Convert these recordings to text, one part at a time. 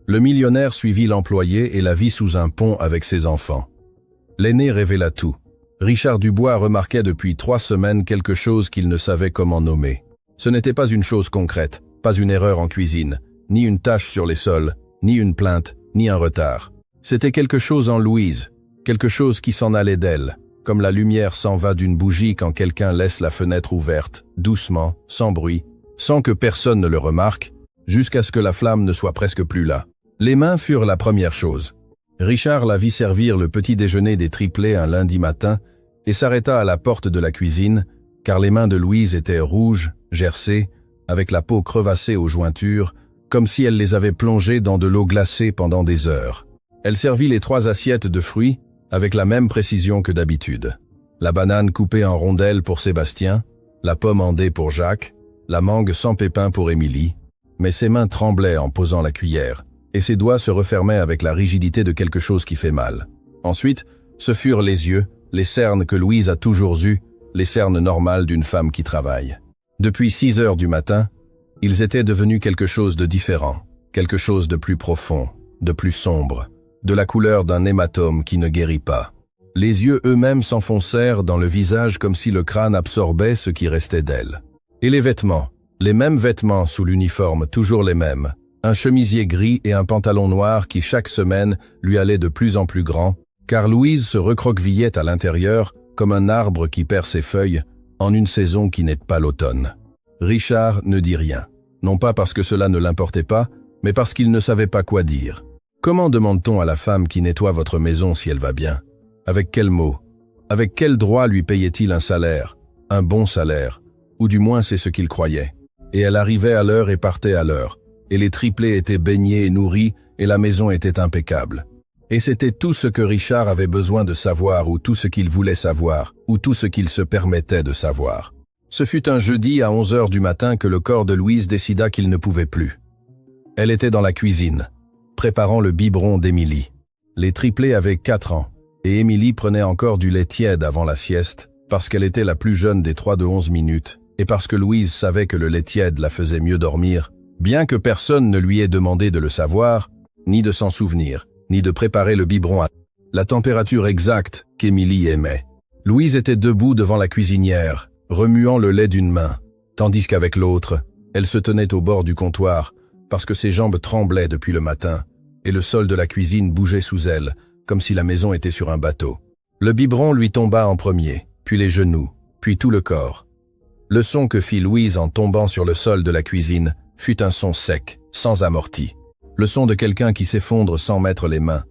Le millionnaire suivit l'employé et la vit sous un pont avec ses enfants. L'aîné révéla tout. Richard Dubois remarquait depuis 3 semaines quelque chose qu'il ne savait comment nommer. Ce n'était pas une chose concrète, pas une erreur en cuisine, ni une tache sur les sols, ni une plainte, ni un retard. C'était quelque chose en Louise, quelque chose qui s'en allait d'elle, comme la lumière s'en va d'une bougie quand quelqu'un laisse la fenêtre ouverte, doucement, sans bruit, sans que personne ne le remarque, jusqu'à ce que la flamme ne soit presque plus là. Les mains furent la première chose. Richard la vit servir le petit déjeuner des triplés un lundi matin et s'arrêta à la porte de la cuisine, car les mains de Louise étaient rouges, gercées, avec la peau crevassée aux jointures, comme si elle les avait plongées dans de l'eau glacée pendant des heures. Elle servit les 3 assiettes de fruits avec la même précision que d'habitude. La banane coupée en rondelles pour Sébastien, la pomme en dés pour Jacques, la mangue sans pépins pour Émilie, mais ses mains tremblaient en posant la cuillère, et ses doigts se refermaient avec la rigidité de quelque chose qui fait mal. Ensuite, ce furent les yeux, les cernes que Louise a toujours eues, les cernes normales d'une femme qui travaille. Depuis 6 heures du matin, ils étaient devenus quelque chose de différent, quelque chose de plus profond, de plus sombre, de la couleur d'un hématome qui ne guérit pas. Les yeux eux-mêmes s'enfoncèrent dans le visage comme si le crâne absorbait ce qui restait d'elle. Et les vêtements, les mêmes vêtements sous l'uniforme, toujours les mêmes, un chemisier gris et un pantalon noir qui chaque semaine lui allait de plus en plus grand, car Louise se recroquevillait à l'intérieur comme un arbre qui perd ses feuilles en une saison qui n'est pas l'automne. Richard ne dit rien, non pas parce que cela ne l'importait pas, mais parce qu'il ne savait pas quoi dire. Comment demande-t-on à la femme qui nettoie votre maison si elle va bien? Avec quels mots? Avec quel droit lui payait-il un salaire? Un bon salaire? Ou du moins c'est ce qu'il croyait. Et elle arrivait à l'heure et partait à l'heure. Et les triplés étaient baignés et nourris, et la maison était impeccable. Et c'était tout ce que Richard avait besoin de savoir, ou tout ce qu'il voulait savoir, ou tout ce qu'il se permettait de savoir. Ce fut un jeudi à 11 heures du matin que le corps de Louise décida qu'il ne pouvait plus. Elle était dans la cuisine, préparant le biberon d'Émilie. Les triplés avaient 4 ans, et Émilie prenait encore du lait tiède avant la sieste, parce qu'elle était la plus jeune des 3 de 11 minutes, et parce que Louise savait que le lait tiède la faisait mieux dormir, bien que personne ne lui ait demandé de le savoir, ni de s'en souvenir, ni de préparer le biberon à la température exacte qu'Émilie aimait. Louise était debout devant la cuisinière, remuant le lait d'une main, tandis qu'avec l'autre, elle se tenait au bord du comptoir, parce que ses jambes tremblaient depuis le matin, et le sol de la cuisine bougeait sous elle, comme si la maison était sur un bateau. Le biberon lui tomba en premier, puis les genoux, puis tout le corps. Le son que fit Louise en tombant sur le sol de la cuisine fut un son sec, sans amorti. Le son de quelqu'un qui s'effondre sans mettre les mains,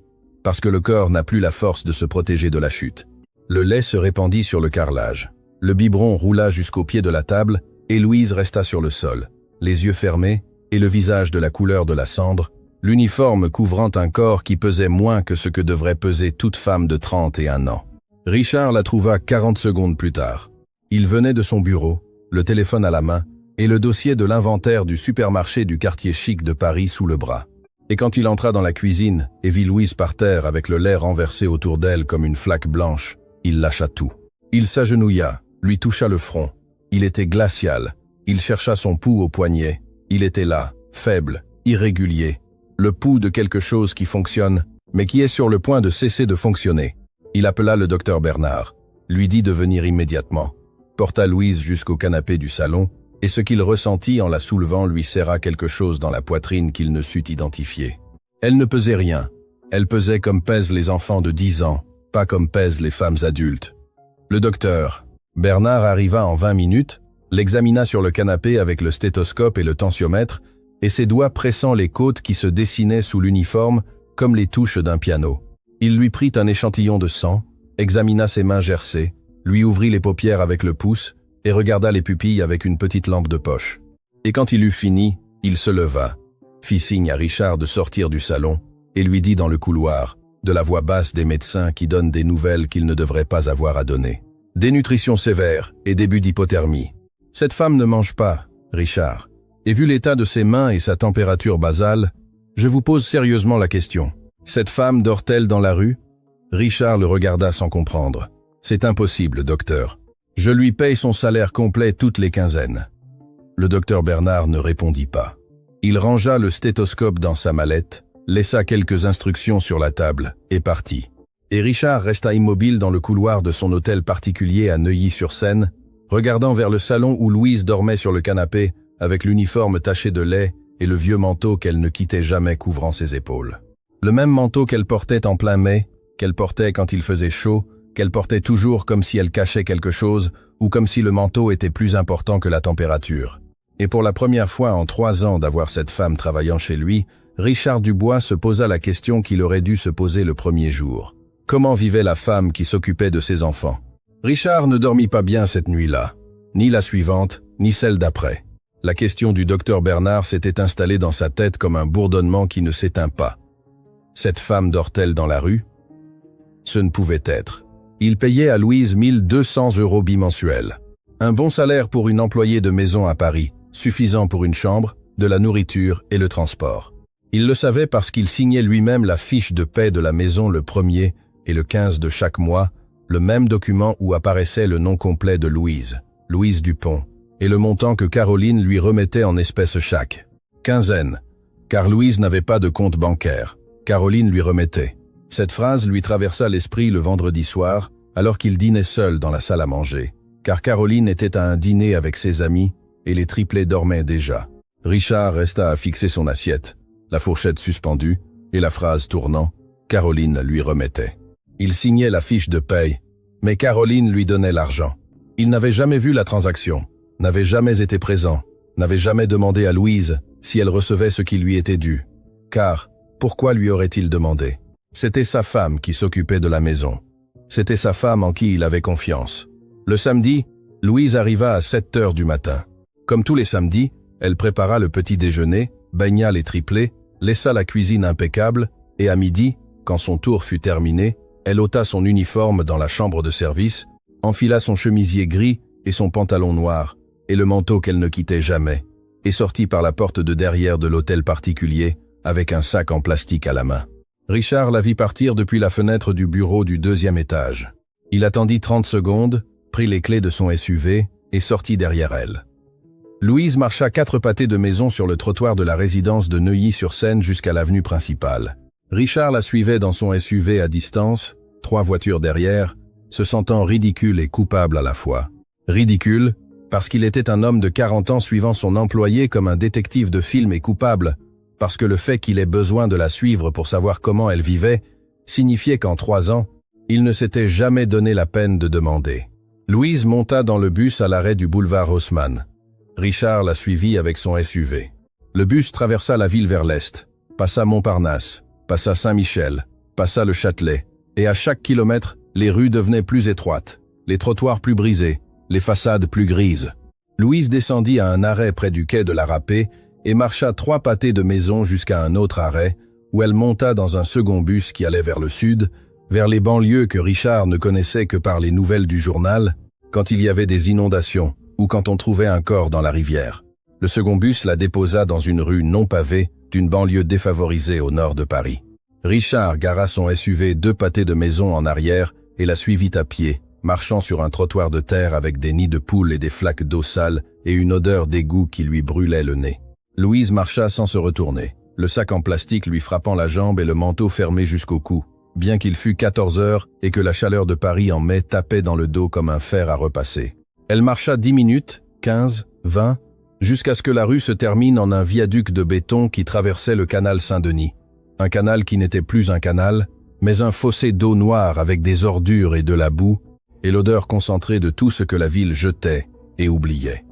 parce que le corps n'a plus la force de se protéger de la chute. Le lait se répandit sur le carrelage. Le biberon roula jusqu'au pied de la table, et Louise resta sur le sol, les yeux fermés, et le visage de la couleur de la cendre, l'uniforme couvrant un corps qui pesait moins que ce que devrait peser toute femme de 31 ans. Richard la trouva 40 secondes plus tard. Il venait de son bureau, le téléphone à la main, et le dossier de l'inventaire du supermarché du quartier chic de Paris sous le bras. Et quand il entra dans la cuisine et vit Louise par terre avec le lait renversé autour d'elle comme une flaque blanche, il lâcha tout. Il s'agenouilla, lui toucha le front. Il était glacial. Il chercha son pouls au poignet. Il était là, faible, irrégulier. Le pouls de quelque chose qui fonctionne, mais qui est sur le point de cesser de fonctionner. Il appela le docteur Bernard, lui dit de venir immédiatement, porta Louise jusqu'au canapé du salon, et ce qu'il ressentit en la soulevant lui serra quelque chose dans la poitrine qu'il ne sut identifier. Elle ne pesait rien. Elle pesait comme pèsent les enfants de 10 ans, pas comme pèsent les femmes adultes. Le docteur Bernard arriva en 20 minutes, l'examina sur le canapé avec le stéthoscope et le tensiomètre, et ses doigts pressant les côtes qui se dessinaient sous l'uniforme comme les touches d'un piano. Il lui prit un échantillon de sang, examina ses mains gercées, lui ouvrit les paupières avec le pouce et regarda les pupilles avec une petite lampe de poche. Et quand il eut fini, il se leva, fit signe à Richard de sortir du salon et lui dit dans le couloir, de la voix basse des médecins qui donnent des nouvelles qu'ils ne devraient pas avoir à donner. Dénutrition sévère et début d'hypothermie. Cette femme ne mange pas, Richard. Et vu l'état de ses mains et sa température basale, je vous pose sérieusement la question. Cette femme dort-elle dans la rue? Richard le regarda sans comprendre. C'est impossible, docteur. Je lui paye son salaire complet toutes les quinzaines. Le docteur Bernard ne répondit pas. Il rangea le stéthoscope dans sa mallette, laissa quelques instructions sur la table et partit. Et Richard resta immobile dans le couloir de son hôtel particulier à Neuilly-sur-Seine, regardant vers le salon où Louise dormait sur le canapé avec l'uniforme taché de lait et le vieux manteau qu'elle ne quittait jamais couvrant ses épaules. Le même manteau qu'elle portait en plein mai, qu'elle portait quand il faisait chaud, qu'elle portait toujours comme si elle cachait quelque chose ou comme si le manteau était plus important que la température. Et pour la première fois en 3 ans d'avoir cette femme travaillant chez lui, Richard Dubois se posa la question qu'il aurait dû se poser le premier jour. Comment vivait la femme qui s'occupait de ses enfants? Richard ne dormit pas bien cette nuit-là, ni la suivante, ni celle d'après. La question du docteur Bernard s'était installée dans sa tête comme un bourdonnement qui ne s'éteint pas. Cette femme dort-elle dans la rue? Ce ne pouvait être. Il payait à Louise 1200 € bimensuels. Un bon salaire pour une employée de maison à Paris, suffisant pour une chambre, de la nourriture et le transport. Il le savait parce qu'il signait lui-même la fiche de paie de la maison le 1er et le 15 de chaque mois, le même document où apparaissait le nom complet de Louise, Louise Dupont, et le montant que Caroline lui remettait en espèces chaque quinzaine, car Louise n'avait pas de compte bancaire. Caroline lui remettait. Cette phrase lui traversa l'esprit le vendredi soir, alors qu'il dînait seul dans la salle à manger, car Caroline était à un dîner avec ses amis et les triplés dormaient déjà. Richard resta à fixer son assiette, la fourchette suspendue et la phrase tournant, Caroline lui remettait. Il signait la fiche de paye, mais Caroline lui donnait l'argent. Il n'avait jamais vu la transaction, n'avait jamais été présent, n'avait jamais demandé à Louise si elle recevait ce qui lui était dû. Car, pourquoi lui aurait-il demandé? C'était sa femme qui s'occupait de la maison. C'était sa femme en qui il avait confiance. Le samedi, Louise arriva à 7 heures du matin. Comme tous les samedis, elle prépara le petit déjeuner, baigna les triplés, laissa la cuisine impeccable, et à midi, quand son tour fut terminé, elle ôta son uniforme dans la chambre de service, enfila son chemisier gris et son pantalon noir, et le manteau qu'elle ne quittait jamais, et sortit par la porte de derrière de l'hôtel particulier, avec un sac en plastique à la main. Richard la vit partir depuis la fenêtre du bureau du 2e étage. Il attendit 30 secondes, prit les clés de son SUV et sortit derrière elle. Louise marcha 4 pâtés de maison sur le trottoir de la résidence de Neuilly-sur-Seine jusqu'à l'avenue principale. Richard la suivait dans son SUV à distance, 3 voitures derrière, se sentant ridicule et coupable à la fois. Ridicule, parce qu'il était un homme de 40 ans suivant son employé comme un détective de film et coupable, parce que le fait qu'il ait besoin de la suivre pour savoir comment elle vivait, signifiait qu'en 3 ans, il ne s'était jamais donné la peine de demander. Louise monta dans le bus à l'arrêt du boulevard Haussmann. Richard la suivit avec son SUV. Le bus traversa la ville vers l'est, passa Montparnasse, passa Saint-Michel, passa le Châtelet, et à chaque kilomètre, les rues devenaient plus étroites, les trottoirs plus brisés, les façades plus grises. Louise descendit à un arrêt près du quai de la Râpée et marcha 3 pâtés de maison jusqu'à un autre arrêt, où elle monta dans un second bus qui allait vers le sud, vers les banlieues que Richard ne connaissait que par les nouvelles du journal, quand il y avait des inondations ou quand on trouvait un corps dans la rivière. Le second bus la déposa dans une rue non pavée d'une banlieue défavorisée au nord de Paris. Richard gara son SUV 2 pâtés de maison en arrière et la suivit à pied, marchant sur un trottoir de terre avec des nids de poules et des flaques d'eau sale et une odeur d'égout qui lui brûlait le nez. Louise marcha sans se retourner, le sac en plastique lui frappant la jambe et le manteau fermé jusqu'au cou, bien qu'il fût 14 heures et que la chaleur de Paris en mai tapait dans le dos comme un fer à repasser. Elle marcha 10 minutes, 15, 20, jusqu'à ce que la rue se termine en un viaduc de béton qui traversait le canal Saint-Denis. Un canal qui n'était plus un canal, mais un fossé d'eau noire avec des ordures et de la boue, et l'odeur concentrée de tout ce que la ville jetait et oubliait.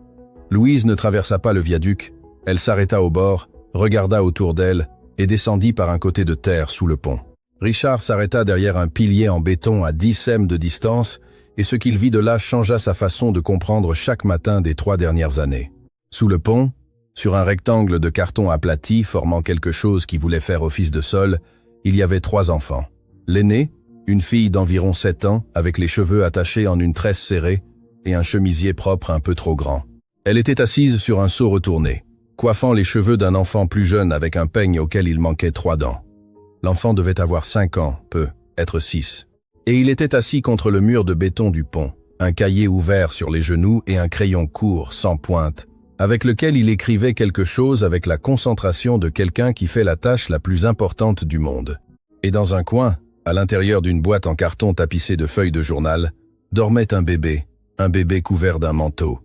Louise ne traversa pas le viaduc, elle s'arrêta au bord, regarda autour d'elle et descendit par un côté de terre sous le pont. Richard s'arrêta derrière un pilier en béton à 10 cm de distance, et ce qu'il vit de là changea sa façon de comprendre chaque matin des 3 dernières années. Sous le pont, sur un rectangle de carton aplati formant quelque chose qui voulait faire office de sol, il y avait 3 enfants. L'aîné, une fille d'environ 7 ans, avec les cheveux attachés en une tresse serrée, et un chemisier propre un peu trop grand. Elle était assise sur un seau retourné, coiffant les cheveux d'un enfant plus jeune avec un peigne auquel il manquait 3 dents. L'enfant devait avoir 5 ans, être 6. Et il était assis contre le mur de béton du pont, un cahier ouvert sur les genoux et un crayon court, sans pointe, avec lequel il écrivait quelque chose avec la concentration de quelqu'un qui fait la tâche la plus importante du monde. Et dans un coin, à l'intérieur d'une boîte en carton tapissée de feuilles de journal, dormait un bébé couvert d'un manteau.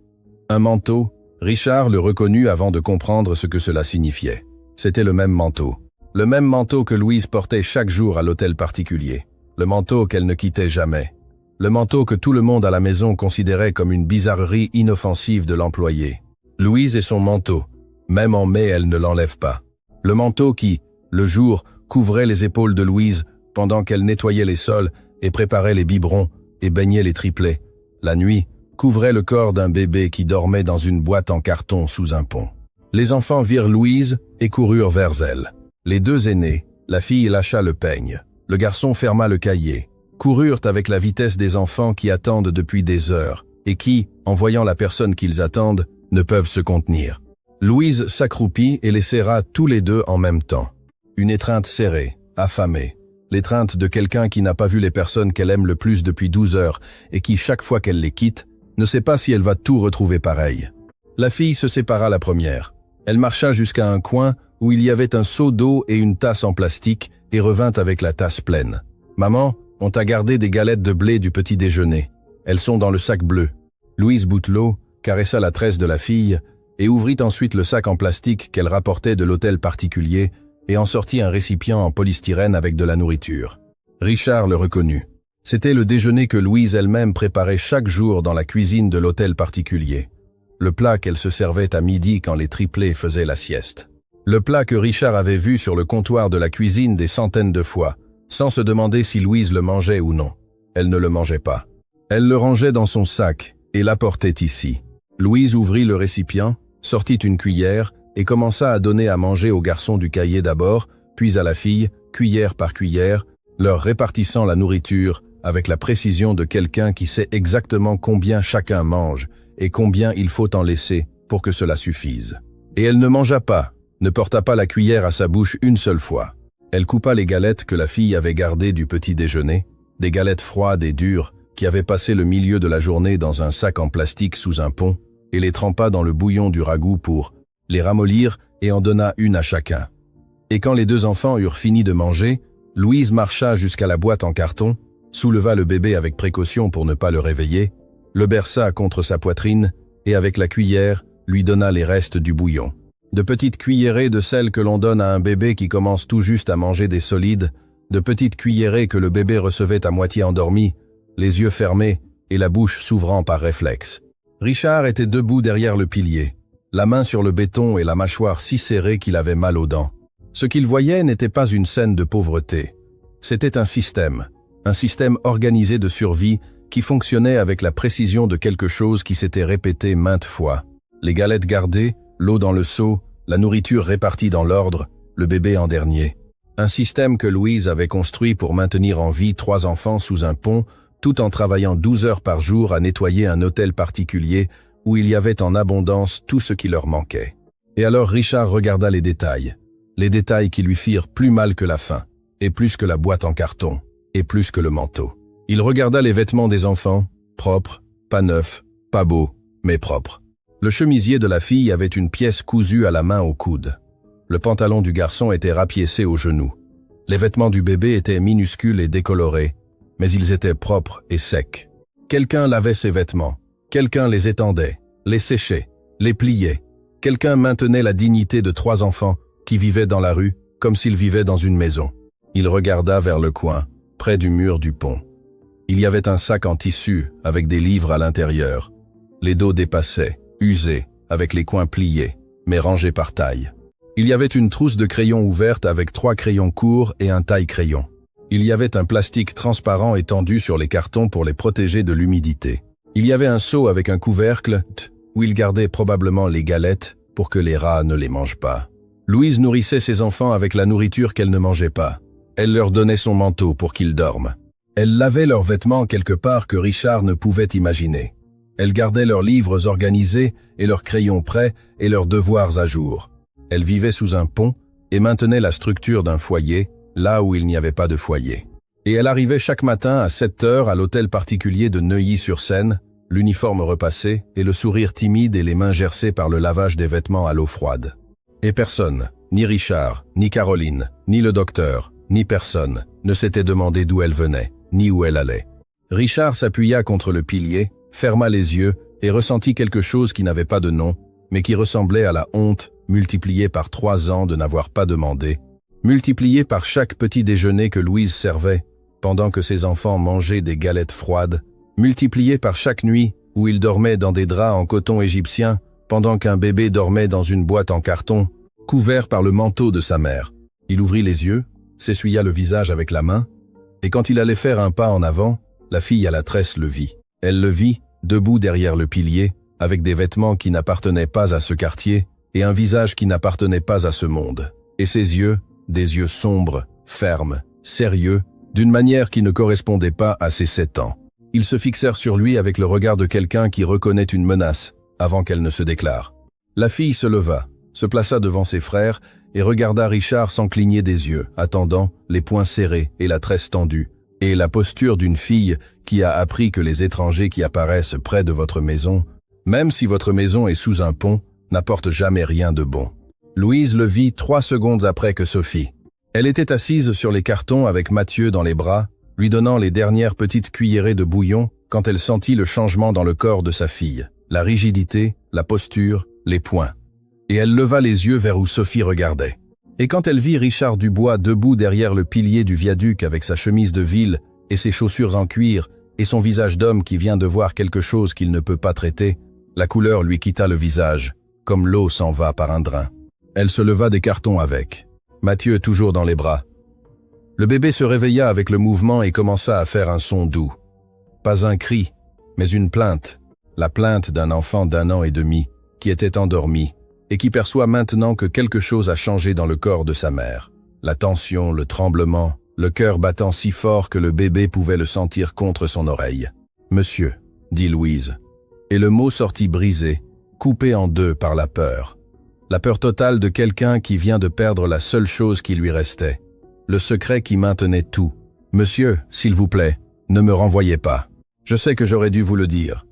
Un manteau, Richard le reconnut avant de comprendre ce que cela signifiait. C'était le même manteau. Le même manteau que Louise portait chaque jour à l'hôtel particulier. Le manteau qu'elle ne quittait jamais. Le manteau que tout le monde à la maison considérait comme une bizarrerie inoffensive de l'employé. Louise et son manteau. Même en mai, elle ne l'enlève pas. Le manteau qui, le jour, couvrait les épaules de Louise pendant qu'elle nettoyait les sols et préparait les biberons et baignait les triplets. La nuit, couvrait le corps d'un bébé qui dormait dans une boîte en carton sous un pont. Les enfants virent Louise et coururent vers elle. Les deux aînés, la fille lâcha le peigne. Le garçon ferma le cahier. Coururent avec la vitesse des enfants qui attendent depuis des heures et qui, en voyant la personne qu'ils attendent, ne peuvent se contenir. Louise s'accroupit et les serra tous les deux en même temps. Une étreinte serrée, affamée. L'étreinte de quelqu'un qui n'a pas vu les personnes qu'elle aime le plus depuis 12 heures et qui, chaque fois qu'elle les quitte, ne sait pas si elle va tout retrouver pareil. La fille se sépara la première. Elle marcha jusqu'à un coin où il y avait un seau d'eau et une tasse en plastique et revint avec la tasse pleine. « Maman, on t'a gardé des galettes de blé du petit déjeuner. Elles sont dans le sac bleu. » Louise Boutelot caressa la tresse de la fille et ouvrit ensuite le sac en plastique qu'elle rapportait de l'hôtel particulier et en sortit un récipient en polystyrène avec de la nourriture. Richard le reconnut. C'était le déjeuner que Louise elle-même préparait chaque jour dans la cuisine de l'hôtel particulier. Le plat qu'elle se servait à midi quand les triplés faisaient la sieste. Le plat que Richard avait vu sur le comptoir de la cuisine des centaines de fois, sans se demander si Louise le mangeait ou non. Elle ne le mangeait pas. Elle le rangeait dans son sac et l'apportait ici. Louise ouvrit le récipient, sortit une cuillère et commença à donner à manger aux garçons du cahier d'abord, puis à la fille, cuillère par cuillère, leur répartissant la nourriture avec la précision de quelqu'un qui sait exactement combien chacun mange et combien il faut en laisser pour que cela suffise. Et elle ne mangea pas, ne porta pas la cuillère à sa bouche une seule fois. Elle coupa les galettes que la fille avait gardées du petit déjeuner, des galettes froides et dures qui avaient passé le milieu de la journée dans un sac en plastique sous un pont, et les trempa dans le bouillon du ragoût pour les ramollir et en donna une à chacun. Et quand les deux enfants eurent fini de manger, Louise marcha jusqu'à la boîte en carton, souleva le bébé avec précaution pour ne pas le réveiller, le berça contre sa poitrine et avec la cuillère lui donna les restes du bouillon. De petites cuillerées de celles que l'on donne à un bébé qui commence tout juste à manger des solides, de petites cuillerées que le bébé recevait à moitié endormi, les yeux fermés et la bouche s'ouvrant par réflexe. Richard était debout derrière le pilier, la main sur le béton et la mâchoire si serrée qu'il avait mal aux dents. Ce qu'il voyait n'était pas une scène de pauvreté. C'était un système organisé de survie qui fonctionnait avec la précision de quelque chose qui s'était répété maintes fois. Les galettes gardées, l'eau dans le seau, la nourriture répartie dans l'ordre, le bébé en dernier. Un système que Louise avait construit pour maintenir en vie 3 enfants sous un pont, tout en travaillant 12 heures par jour à nettoyer un hôtel particulier où il y avait en abondance tout ce qui leur manquait. Et alors Richard regarda les détails qui lui firent plus mal que la faim, et plus que la boîte en carton, et plus que le manteau. Il regarda les vêtements des enfants, propres, pas neufs, pas beaux, mais propres. Le chemisier de la fille avait une pièce cousue à la main au coude. Le pantalon du garçon était rapiécé au genou. Les vêtements du bébé étaient minuscules et décolorés, mais ils étaient propres et secs. Quelqu'un lavait ses vêtements, quelqu'un les étendait, les séchait, les pliait. Quelqu'un maintenait la dignité de 3 enfants qui vivaient dans la rue comme s'ils vivaient dans une maison. Il regarda vers le coin, près du mur du pont. Il y avait un sac en tissu avec des livres à l'intérieur. Les dos dépassaient, usés, avec les coins pliés, mais rangés par taille. Il y avait une trousse de crayons ouverte avec 3 crayons courts et un taille-crayon. Il y avait un plastique transparent étendu sur les cartons pour les protéger de l'humidité. Il y avait un seau avec un couvercle où il gardait probablement les galettes pour que les rats ne les mangent pas. Louise nourrissait ses enfants avec la nourriture qu'elle ne mangeait pas. Elle leur donnait son manteau pour qu'ils dorment. Elle lavait leurs vêtements quelque part que Richard ne pouvait imaginer. Elle gardait leurs livres organisés et leurs crayons prêts et leurs devoirs à jour. Elle vivait sous un pont et maintenait la structure d'un foyer, là où il n'y avait pas de foyer. Et elle arrivait chaque matin à 7 heures à l'hôtel particulier de Neuilly-sur-Seine, l'uniforme repassé et le sourire timide et les mains gercées par le lavage des vêtements à l'eau froide. Et personne, ni Richard, ni Caroline, ni le docteur, ni personne, ne s'était demandé d'où elle venait, ni où elle allait. Richard s'appuya contre le pilier, ferma les yeux et ressentit quelque chose qui n'avait pas de nom, mais qui ressemblait à la honte, multipliée par 3 ans de n'avoir pas demandé, multipliée par chaque petit déjeuner que Louise servait, pendant que ses enfants mangeaient des galettes froides, multipliée par chaque nuit où il dormait dans des draps en coton égyptien, pendant qu'un bébé dormait dans une boîte en carton, couvert par le manteau de sa mère. Il ouvrit les yeux, s'essuya le visage avec la main, et quand il allait faire un pas en avant, la fille à la tresse le vit. Elle le vit, debout derrière le pilier, avec des vêtements qui n'appartenaient pas à ce quartier, et un visage qui n'appartenait pas à ce monde. Et ses yeux, des yeux sombres, fermes, sérieux, d'une manière qui ne correspondait pas à ses 7 ans. Ils se fixèrent sur lui avec le regard de quelqu'un qui reconnaît une menace, avant qu'elle ne se déclare. La fille se leva, se plaça devant ses frères, et regarda Richard sans cligner des yeux, attendant, les poings serrés et la tresse tendue, et la posture d'une fille qui a appris que les étrangers qui apparaissent près de votre maison, même si votre maison est sous un pont, n'apportent jamais rien de bon. Louise le vit 3 secondes après que Sophie. Elle était assise sur les cartons avec Mathieu dans les bras, lui donnant les dernières petites cuillerées de bouillon quand elle sentit le changement dans le corps de sa fille, la rigidité, la posture, les poings. Et elle leva les yeux vers où Sophie regardait. Et quand elle vit Richard Dubois debout derrière le pilier du viaduc avec sa chemise de ville et ses chaussures en cuir et son visage d'homme qui vient de voir quelque chose qu'il ne peut pas traiter, la couleur lui quitta le visage, comme l'eau s'en va par un drain. Elle se leva des cartons avec. Mathieu toujours dans les bras. Le bébé se réveilla avec le mouvement et commença à faire un son doux. Pas un cri, mais une plainte. La plainte d'un enfant d'1 an et demi, qui était endormi, et qui perçoit maintenant que quelque chose a changé dans le corps de sa mère. La tension, le tremblement, le cœur battant si fort que le bébé pouvait le sentir contre son oreille. « Monsieur », dit Louise. Et le mot sortit brisé, coupé en 2 par la peur. La peur totale de quelqu'un qui vient de perdre la seule chose qui lui restait. Le secret qui maintenait tout. « Monsieur, s'il vous plaît, ne me renvoyez pas. Je sais que j'aurais dû vous le dire.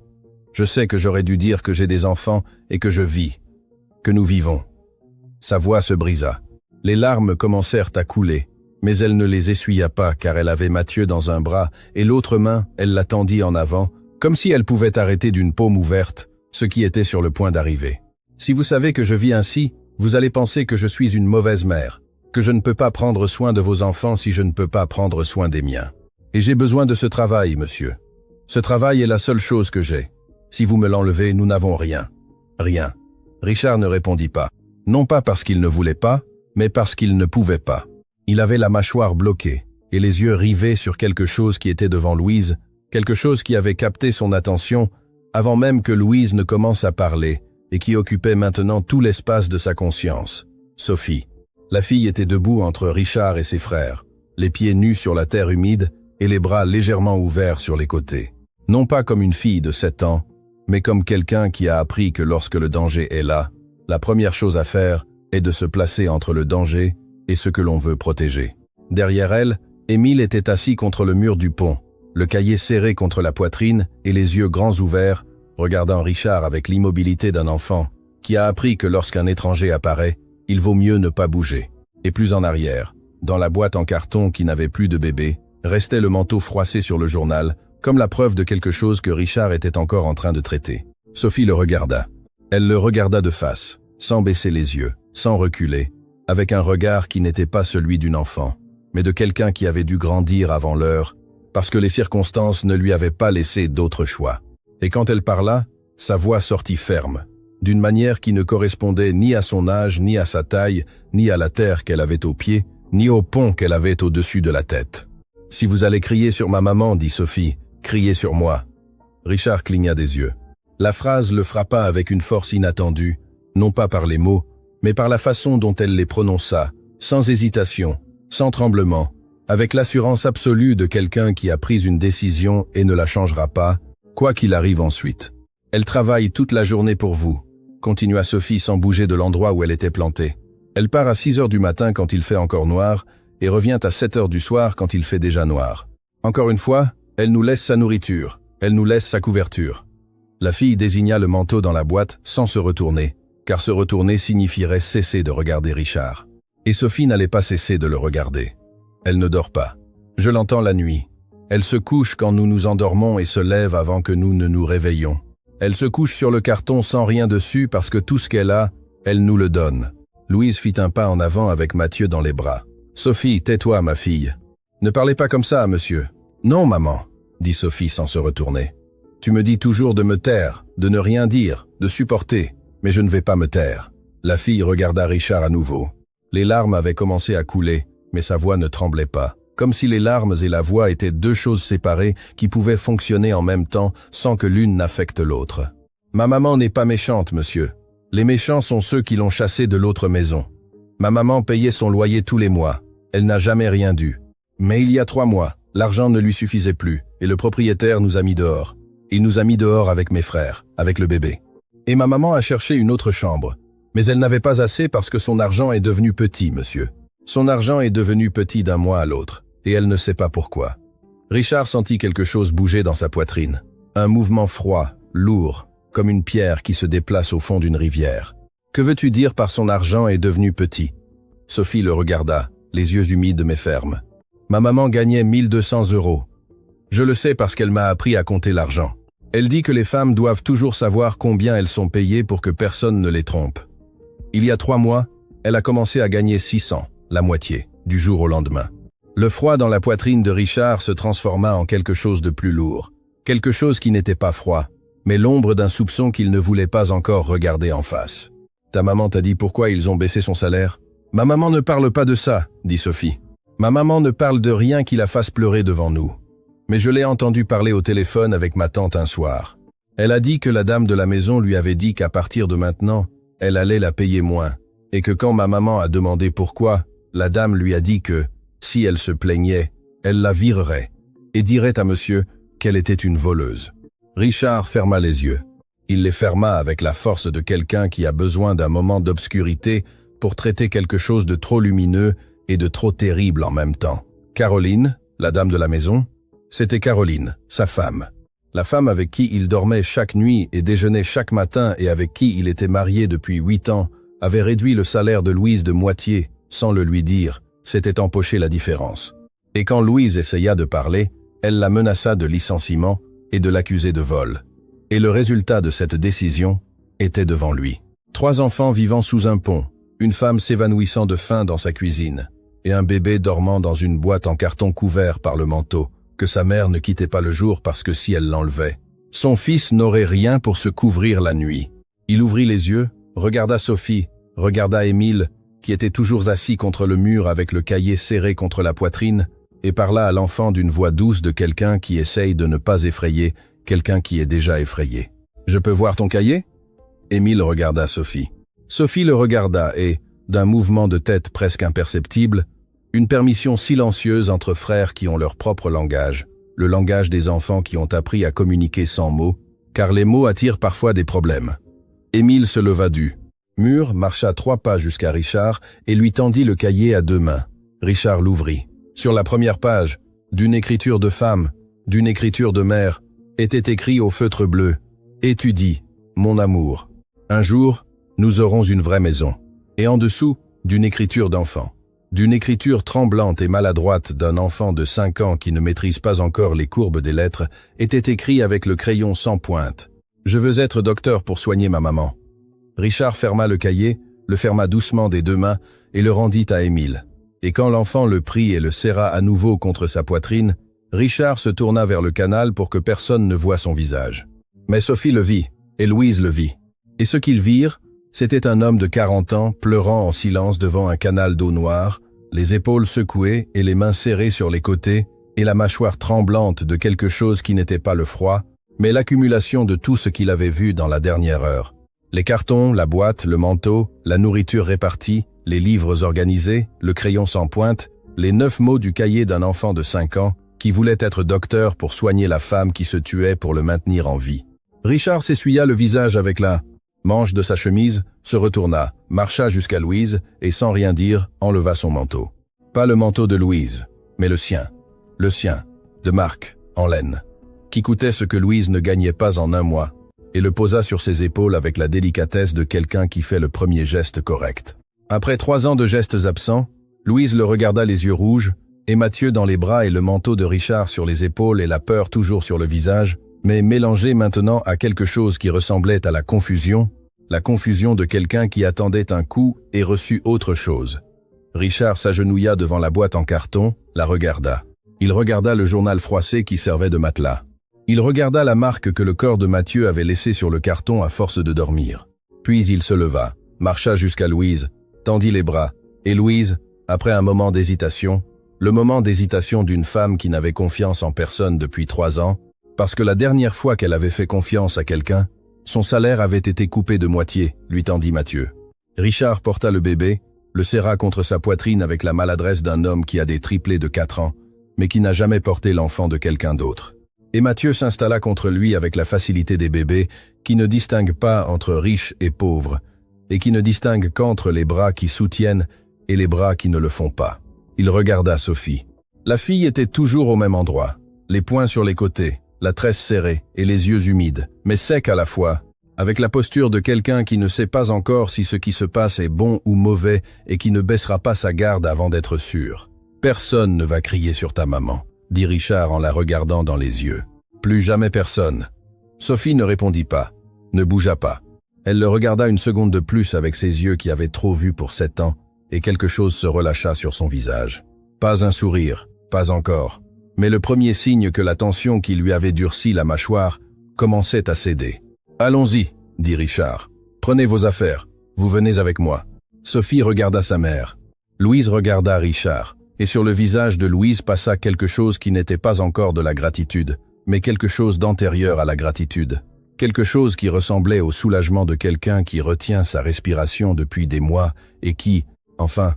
Je sais que j'aurais dû dire que j'ai des enfants et que je vis. Que nous vivons. » Sa voix se brisa. Les larmes commencèrent à couler, mais elle ne les essuya pas car elle avait Mathieu dans un bras et l'autre main, elle la tendit en avant, comme si elle pouvait arrêter d'une paume ouverte ce qui était sur le point d'arriver. Si vous savez que je vis ainsi, vous allez penser que je suis une mauvaise mère, que je ne peux pas prendre soin de vos enfants si je ne peux pas prendre soin des miens. Et j'ai besoin de ce travail, monsieur. Ce travail est la seule chose que j'ai. Si vous me l'enlevez, nous n'avons rien. Rien. Richard ne répondit pas. Non pas parce qu'il ne voulait pas, mais parce qu'il ne pouvait pas. Il avait la mâchoire bloquée, et les yeux rivés sur quelque chose qui était devant Louise, quelque chose qui avait capté son attention, avant même que Louise ne commence à parler, et qui occupait maintenant tout l'espace de sa conscience. Sophie. La fille était debout entre Richard et ses frères, les pieds nus sur la terre humide et les bras légèrement ouverts sur les côtés. Non pas comme une fille de 7 ans, mais comme quelqu'un qui a appris que lorsque le danger est là, la première chose à faire est de se placer entre le danger et ce que l'on veut protéger. Derrière elle, Émile était assis contre le mur du pont, le cahier serré contre la poitrine et les yeux grands ouverts, regardant Richard avec l'immobilité d'un enfant, qui a appris que lorsqu'un étranger apparaît, il vaut mieux ne pas bouger. Et plus en arrière, dans la boîte en carton qui n'avait plus de bébé, restait le manteau froissé sur le journal, comme la preuve de quelque chose que Richard était encore en train de traiter. Sophie le regarda. Elle le regarda de face, sans baisser les yeux, sans reculer, avec un regard qui n'était pas celui d'une enfant, mais de quelqu'un qui avait dû grandir avant l'heure, parce que les circonstances ne lui avaient pas laissé d'autre choix. Et quand elle parla, sa voix sortit ferme, d'une manière qui ne correspondait ni à son âge, ni à sa taille, ni à la terre qu'elle avait aux pieds, ni au pont qu'elle avait au-dessus de la tête. « Si vous allez crier sur ma maman, dit Sophie, criez sur moi. » Richard cligna des yeux. La phrase le frappa avec une force inattendue, non pas par les mots, mais par la façon dont elle les prononça, sans hésitation, sans tremblement, avec l'assurance absolue de quelqu'un qui a pris une décision et ne la changera pas, quoi qu'il arrive ensuite. « Elle travaille toute la journée pour vous, » continua Sophie sans bouger de l'endroit où elle était plantée. « Elle part à 6 heures du matin quand il fait encore noir et revient à 7 heures du soir quand il fait déjà noir. Encore une fois, elle nous laisse sa nourriture, elle nous laisse sa couverture. La fille désigna le manteau dans la boîte sans se retourner, car se retourner signifierait cesser de regarder Richard. Et Sophie n'allait pas cesser de le regarder. Elle ne dort pas. Je l'entends la nuit. Elle se couche quand nous nous endormons et se lève avant que nous ne nous réveillions. Elle se couche sur le carton sans rien dessus parce que tout ce qu'elle a, elle nous le donne. Louise fit un pas en avant avec Mathieu dans les bras. « Sophie, tais-toi, ma fille. Ne parlez pas comme ça, monsieur. »« Non, maman, » dit Sophie sans se retourner. « Tu me dis toujours de me taire, de ne rien dire, de supporter, mais je ne vais pas me taire. » La fille regarda Richard à nouveau. Les larmes avaient commencé à couler, mais sa voix ne tremblait pas, comme si les larmes et la voix étaient deux choses séparées qui pouvaient fonctionner en même temps sans que l'une n'affecte l'autre. « Ma maman n'est pas méchante, monsieur. Les méchants sont ceux qui l'ont chassée de l'autre maison. Ma maman payait son loyer tous les mois. Elle n'a jamais rien dû. Mais il y a 3 mois, l'argent ne lui suffisait plus, et le propriétaire nous a mis dehors. Il nous a mis dehors avec mes frères, avec le bébé. Et ma maman a cherché une autre chambre. Mais elle n'avait pas assez parce que son argent est devenu petit, monsieur. Son argent est devenu petit d'un mois à l'autre, et elle ne sait pas pourquoi. » Richard sentit quelque chose bouger dans sa poitrine. Un mouvement froid, lourd, comme une pierre qui se déplace au fond d'une rivière. « Que veux-tu dire par son argent est devenu petit ?» Sophie le regarda, les yeux humides mais fermes. « Ma maman gagnait 1200 €. Je le sais parce qu'elle m'a appris à compter l'argent. Elle dit que les femmes doivent toujours savoir combien elles sont payées pour que personne ne les trompe. Il y a 3 mois, elle a commencé à gagner 600, la moitié, du jour au lendemain. » Le froid dans la poitrine de Richard se transforma en quelque chose de plus lourd, quelque chose qui n'était pas froid, mais l'ombre d'un soupçon qu'il ne voulait pas encore regarder en face. « Ta maman t'a dit pourquoi ils ont baissé son salaire ?»« Ma maman ne parle pas de ça, » dit Sophie. « Ma maman ne parle de rien qui la fasse pleurer devant nous. Mais je l'ai entendu parler au téléphone avec ma tante un soir. Elle a dit que la dame de la maison lui avait dit qu'à partir de maintenant, elle allait la payer moins, et que quand ma maman a demandé pourquoi, la dame lui a dit que, si elle se plaignait, elle la virerait, et dirait à monsieur qu'elle était une voleuse. » Richard ferma les yeux. Il les ferma avec la force de quelqu'un qui a besoin d'un moment d'obscurité pour traiter quelque chose de trop lumineux et de trop terrible en même temps. Caroline, la dame de la maison, c'était Caroline, sa femme. La femme avec qui il dormait chaque nuit et déjeunait chaque matin et avec qui il était marié depuis 8 ans, avait réduit le salaire de Louise de moitié, sans le lui dire, s'était empoché la différence. Et quand Louise essaya de parler, elle la menaça de licenciement et de l'accuser de vol. Et le résultat de cette décision était devant lui. 3 enfants vivant sous un pont, une femme s'évanouissant de faim dans sa cuisine, et un bébé dormant dans une boîte en carton couvert par le manteau, que sa mère ne quittait pas le jour parce que si elle l'enlevait, son fils n'aurait rien pour se couvrir la nuit. Il ouvrit les yeux, regarda Sophie, regarda Émile, qui était toujours assis contre le mur avec le cahier serré contre la poitrine, et parla à l'enfant d'une voix douce de quelqu'un qui essaye de ne pas effrayer quelqu'un qui est déjà effrayé. « Je peux voir ton cahier ?» Émile regarda Sophie. Sophie le regarda et, d'un mouvement de tête presque imperceptible, une permission silencieuse entre frères qui ont leur propre langage, le langage des enfants qui ont appris à communiquer sans mots, car les mots attirent parfois des problèmes. Émile se leva du mur, marcha 3 pas jusqu'à Richard et lui tendit le cahier à 2 mains. Richard l'ouvrit. Sur la première page, d'une écriture de femme, d'une écriture de mère, était écrit au feutre bleu « Étudie, mon amour. Un jour, nous aurons une vraie maison. » Et en dessous, d'une écriture d'enfant. D'une écriture tremblante et maladroite d'un enfant de 5 ans qui ne maîtrise pas encore les courbes des lettres, était écrit avec le crayon sans pointe. « Je veux être docteur pour soigner ma maman. » Richard ferma le cahier, le ferma doucement des 2 mains et le rendit à Émile. Et quand l'enfant le prit et le serra à nouveau contre sa poitrine, Richard se tourna vers le canal pour que personne ne voie son visage. Mais Sophie le vit, et Louise le vit. Et ce qu'ils virent, c'était un homme de 40 ans pleurant en silence devant un canal d'eau noire, les épaules secouées et les mains serrées sur les côtés, et la mâchoire tremblante de quelque chose qui n'était pas le froid, mais l'accumulation de tout ce qu'il avait vu dans la dernière heure. Les cartons, la boîte, le manteau, la nourriture répartie, les livres organisés, le crayon sans pointe, les 9 mots du cahier d'un enfant de 5 ans qui voulait être docteur pour soigner la femme qui se tuait pour le maintenir en vie. Richard s'essuya le visage avec la manche de sa chemise, se retourna, marcha jusqu'à Louise et sans rien dire, enleva son manteau. Pas le manteau de Louise, mais le sien, de Marc, en laine, qui coûtait ce que Louise ne gagnait pas en 1 mois. et le posa sur ses épaules avec la délicatesse de quelqu'un qui fait le premier geste correct. Après 3 ans de gestes absents, Louise le regarda les yeux rouges, et Mathieu dans les bras et le manteau de Richard sur les épaules et la peur toujours sur le visage, mais mélangé maintenant à quelque chose qui ressemblait à la confusion de quelqu'un qui attendait un coup et reçut autre chose. Richard s'agenouilla devant la boîte en carton, la regarda. Il regarda le journal froissé qui servait de matelas. Il regarda la marque que le corps de Mathieu avait laissée sur le carton à force de dormir. Puis il se leva, marcha jusqu'à Louise, tendit les bras, et Louise, après un moment d'hésitation, le moment d'hésitation d'une femme qui n'avait confiance en personne depuis 3 ans, parce que la dernière fois qu'elle avait fait confiance à quelqu'un, son salaire avait été coupé de moitié, lui tendit Mathieu. Richard porta le bébé, le serra contre sa poitrine avec la maladresse d'un homme qui a des triplés de 4 ans, mais qui n'a jamais porté l'enfant de quelqu'un d'autre. Et Mathieu s'installa contre lui avec la facilité des bébés qui ne distinguent pas entre riches et pauvres, et qui ne distinguent qu'entre les bras qui soutiennent et les bras qui ne le font pas. Il regarda Sophie. La fille était toujours au même endroit, les poings sur les côtés, la tresse serrée et les yeux humides, mais secs à la fois, avec la posture de quelqu'un qui ne sait pas encore si ce qui se passe est bon ou mauvais et qui ne baissera pas sa garde avant d'être sûr. « Personne ne va crier sur ta maman », dit Richard en la regardant dans les yeux. « Plus jamais personne. » Sophie ne répondit pas, ne bougea pas. Elle le regarda une seconde de plus avec ses yeux qui avaient trop vu pour 7 ans, et quelque chose se relâcha sur son visage. Pas un sourire, pas encore, mais le premier signe que la tension qui lui avait durci la mâchoire commençait à céder. « Allons-y, » dit Richard. « Prenez vos affaires, vous venez avec moi. » Sophie regarda sa mère. Louise regarda Richard, et sur le visage de Louise passa quelque chose qui n'était pas encore de la gratitude, mais quelque chose d'antérieur à la gratitude. Quelque chose qui ressemblait au soulagement de quelqu'un qui retient sa respiration depuis des mois et qui, enfin,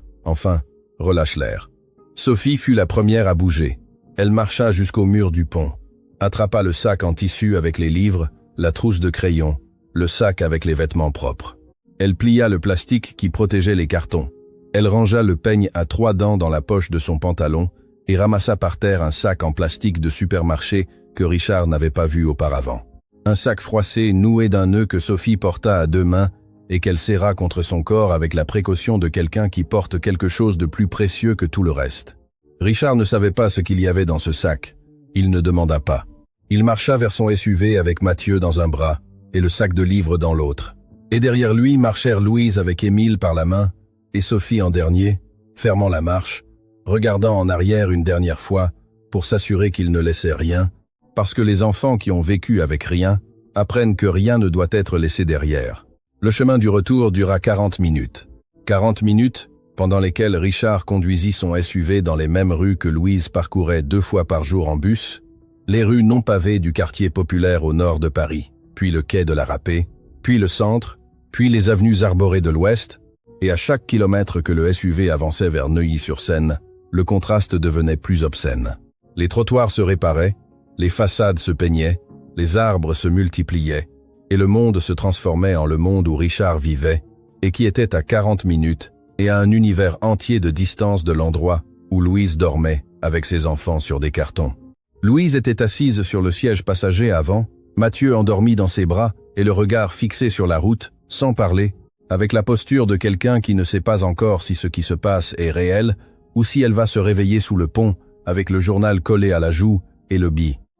relâche l'air. Sophie fut la première à bouger. Elle marcha jusqu'au mur du pont, attrapa le sac en tissu avec les livres, la trousse de crayons, le sac avec les vêtements propres. Elle plia le plastique qui protégeait les cartons. Elle rangea le peigne à 3 dents dans la poche de son pantalon et ramassa par terre un sac en plastique de supermarché que Richard n'avait pas vu auparavant. Un sac froissé noué d'un nœud que Sophie porta à 2 mains et qu'elle serra contre son corps avec la précaution de quelqu'un qui porte quelque chose de plus précieux que tout le reste. Richard ne savait pas ce qu'il y avait dans ce sac. Il ne demanda pas. Il marcha vers son SUV avec Mathieu dans un bras et le sac de livres dans l'autre. Et derrière lui marchèrent Louise avec Émile par la main et Sophie en dernier, fermant la marche, regardant en arrière une dernière fois pour s'assurer qu'il ne laissait rien, parce que les enfants qui ont vécu avec rien apprennent que rien ne doit être laissé derrière. Le chemin du retour dura 40 minutes. 40 minutes pendant lesquelles Richard conduisit son SUV dans les mêmes rues que Louise parcourait 2 fois par jour en bus, les rues non pavées du quartier populaire au nord de Paris, puis le quai de la Râpée, puis le centre, puis les avenues arborées de l'ouest, et à chaque kilomètre que le SUV avançait vers Neuilly-sur-Seine, le contraste devenait plus obscène. Les trottoirs se réparaient, les façades se peignaient, les arbres se multipliaient, et le monde se transformait en le monde où Richard vivait, et qui était à 40 minutes, et à un univers entier de distance de l'endroit où Louise dormait avec ses enfants sur des cartons. Louise était assise sur le siège passager avant, Mathieu endormi dans ses bras et le regard fixé sur la route, sans parler, avec la posture de quelqu'un qui ne sait pas encore si ce qui se passe est réel ou si elle va se réveiller sous le pont avec le journal collé à la joue et le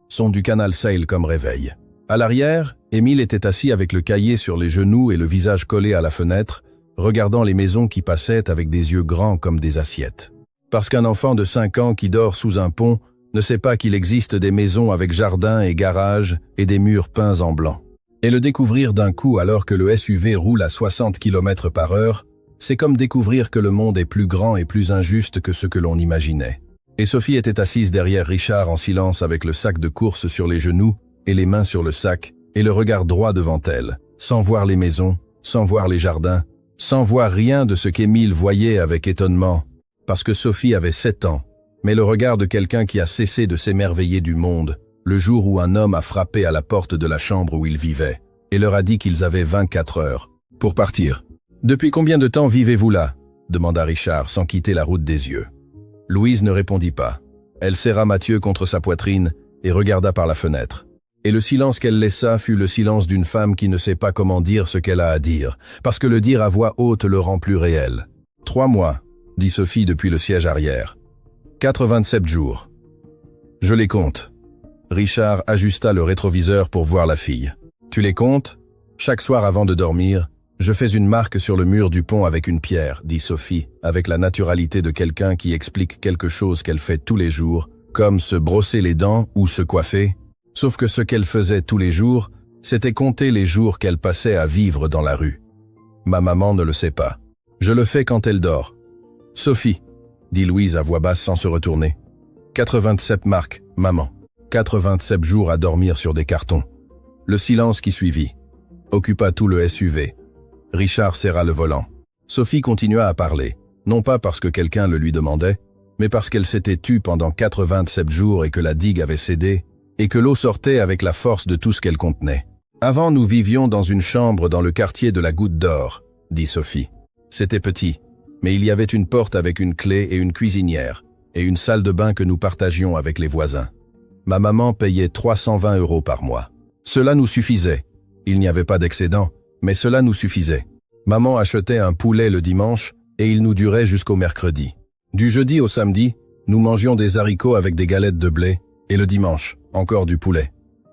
son du Canal Sail comme réveil. À l'arrière, Émile était assis avec le cahier sur les genoux et le visage collé à la fenêtre, regardant les maisons qui passaient avec des yeux grands comme des assiettes. Parce qu'un enfant de 5 ans qui dort sous un pont ne sait pas qu'il existe des maisons avec jardin et garage et des murs peints en blanc. Et le découvrir d'un coup alors que le SUV roule à 60 km/h, c'est comme découvrir que le monde est plus grand et plus injuste que ce que l'on imaginait. Et Sophie était assise derrière Richard en silence avec le sac de course sur les genoux et les mains sur le sac et le regard droit devant elle, sans voir les maisons, sans voir les jardins, sans voir rien de ce qu'Émile voyait avec étonnement, parce que Sophie avait 7 ans, mais le regard de quelqu'un qui a cessé de s'émerveiller du monde, le jour où un homme a frappé à la porte de la chambre où ils vivaient, et leur a dit qu'ils avaient 24 heures pour partir. « Depuis combien de temps vivez-vous là ?» demanda Richard sans quitter la route des yeux. Louise ne répondit pas. Elle serra Mathieu contre sa poitrine et regarda par la fenêtre. Et le silence qu'elle laissa fut le silence d'une femme qui ne sait pas comment dire ce qu'elle a à dire, parce que le dire à voix haute le rend plus réel. 3 mois, dit Sophie depuis le siège arrière. 87 jours. Je les compte. Richard ajusta le rétroviseur pour voir la fille. Tu les comptes? Chaque soir avant de dormir, je fais une marque sur le mur du pont avec une pierre, dit Sophie, avec la naturalité de quelqu'un qui explique quelque chose qu'elle fait tous les jours, comme se brosser les dents ou se coiffer. Sauf que ce qu'elle faisait tous les jours, c'était compter les jours qu'elle passait à vivre dans la rue. Ma maman ne le sait pas. Je le fais quand elle dort. Sophie, dit Louise à voix basse sans se retourner. 87 marques, maman. 87 jours à dormir sur des cartons. Le silence qui suivit occupa tout le SUV. Richard serra le volant. Sophie continua à parler, non pas parce que quelqu'un le lui demandait, mais parce qu'elle s'était tue pendant 87 jours et que la digue avait cédé, et que l'eau sortait avec la force de tout ce qu'elle contenait. Avant, nous vivions dans une chambre dans le quartier de la Goutte d'Or, dit Sophie. C'était petit, mais il y avait une porte avec une clé et une cuisinière, et une salle de bain que nous partagions avec les voisins. Ma maman payait 320 € par mois. Cela nous suffisait. Il n'y avait pas d'excédent, mais cela nous suffisait. Maman achetait un poulet le dimanche, et il nous durait jusqu'au mercredi. Du jeudi au samedi, nous mangions des haricots avec des galettes de blé, et le dimanche, encore du poulet.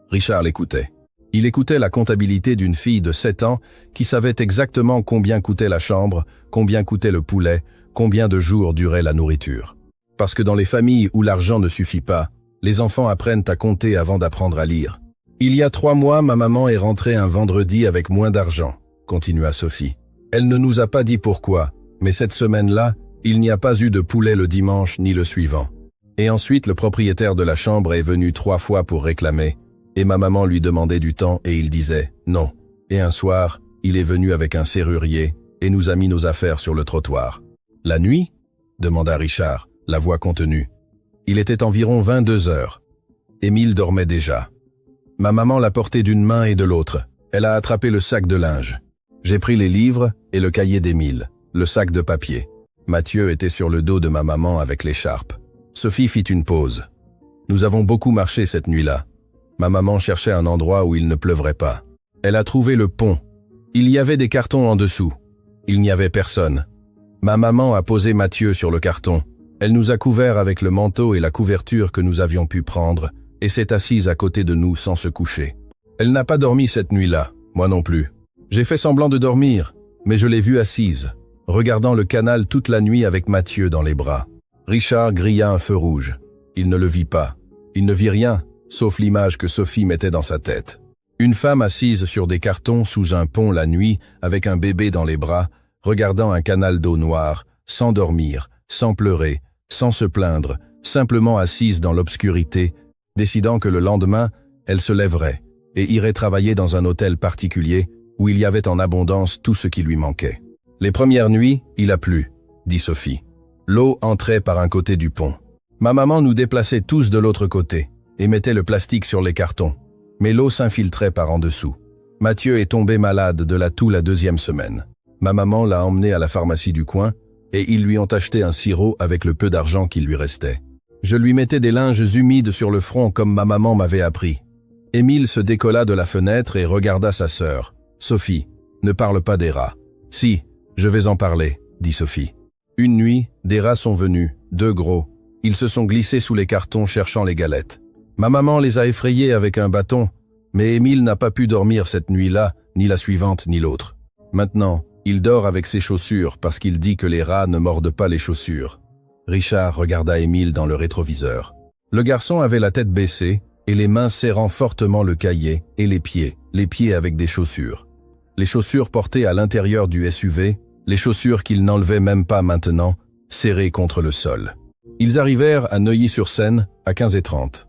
Richard l'écoutait. Il écoutait la comptabilité d'une fille de 7 ans qui savait exactement combien coûtait la chambre, combien coûtait le poulet, combien de jours durait la nourriture. Parce que dans les familles où l'argent ne suffit pas, les enfants apprennent à compter avant d'apprendre à lire. Il y a 3 mois, ma maman est rentrée un vendredi avec moins d'argent, continua Sophie. Elle ne nous a pas dit pourquoi, mais cette semaine-là, il n'y a pas eu de poulet le dimanche ni le suivant. Et ensuite, le propriétaire de la chambre est venu 3 fois pour réclamer, et ma maman lui demandait du temps et il disait non. Et un soir, il est venu avec un serrurier et nous a mis nos affaires sur le trottoir. La nuit? Demanda Richard, la voix contenue. Il était environ 22 heures. Émile dormait déjà. Ma maman l'a porté d'une main et de l'autre. Elle a attrapé le sac de linge. J'ai pris les livres et le cahier d'Émile, le sac de papier. Mathieu était sur le dos de ma maman avec l'écharpe. Sophie fit une pause. Nous avons beaucoup marché cette nuit-là. Ma maman cherchait un endroit où il ne pleuvrait pas. Elle a trouvé le pont. Il y avait des cartons en dessous. Il n'y avait personne. Ma maman a posé Mathieu sur le carton. Elle nous a couverts avec le manteau et la couverture que nous avions pu prendre et s'est assise à côté de nous sans se coucher. Elle n'a pas dormi cette nuit-là, moi non plus. J'ai fait semblant de dormir, mais je l'ai vue assise, regardant le canal toute la nuit avec Mathieu dans les bras. Richard grilla un feu rouge. Il ne le vit pas. Il ne vit rien, sauf l'image que Sophie mettait dans sa tête. Une femme assise sur des cartons sous un pont la nuit, avec un bébé dans les bras, regardant un canal d'eau noire, sans dormir, sans pleurer, sans se plaindre, simplement assise dans l'obscurité, décidant que le lendemain, elle se lèverait et irait travailler dans un hôtel particulier où il y avait en abondance tout ce qui lui manquait. Les premières nuits, il a plu, dit Sophie. L'eau entrait par un côté du pont. Ma maman nous déplaçait tous de l'autre côté et mettait le plastique sur les cartons. Mais l'eau s'infiltrait par en dessous. Mathieu est tombé malade de la toux la 2e semaine. Ma maman l'a emmené à la pharmacie du coin et ils lui ont acheté un sirop avec le peu d'argent qu'il lui restait. Je lui mettais des linges humides sur le front comme ma maman m'avait appris. Émile se décolla de la fenêtre et regarda sa sœur. Sophie, ne parle pas des rats. Si, je vais en parler, dit Sophie. Une nuit, des rats sont venus, 2 gros. Ils se sont glissés sous les cartons cherchant les galettes. Ma maman les a effrayés avec un bâton, mais Émile n'a pas pu dormir cette nuit-là, ni la suivante, ni l'autre. Maintenant, il dort avec ses chaussures parce qu'il dit que les rats ne mordent pas les chaussures. Richard regarda Émile dans le rétroviseur. Le garçon avait la tête baissée et les mains serrant fortement le cahier et les pieds avec des chaussures. Les chaussures portées à l'intérieur du SUV, les chaussures qu'il n'enlevait même pas maintenant, serrées contre le sol. Ils arrivèrent à Neuilly-sur-Seine à 15h30.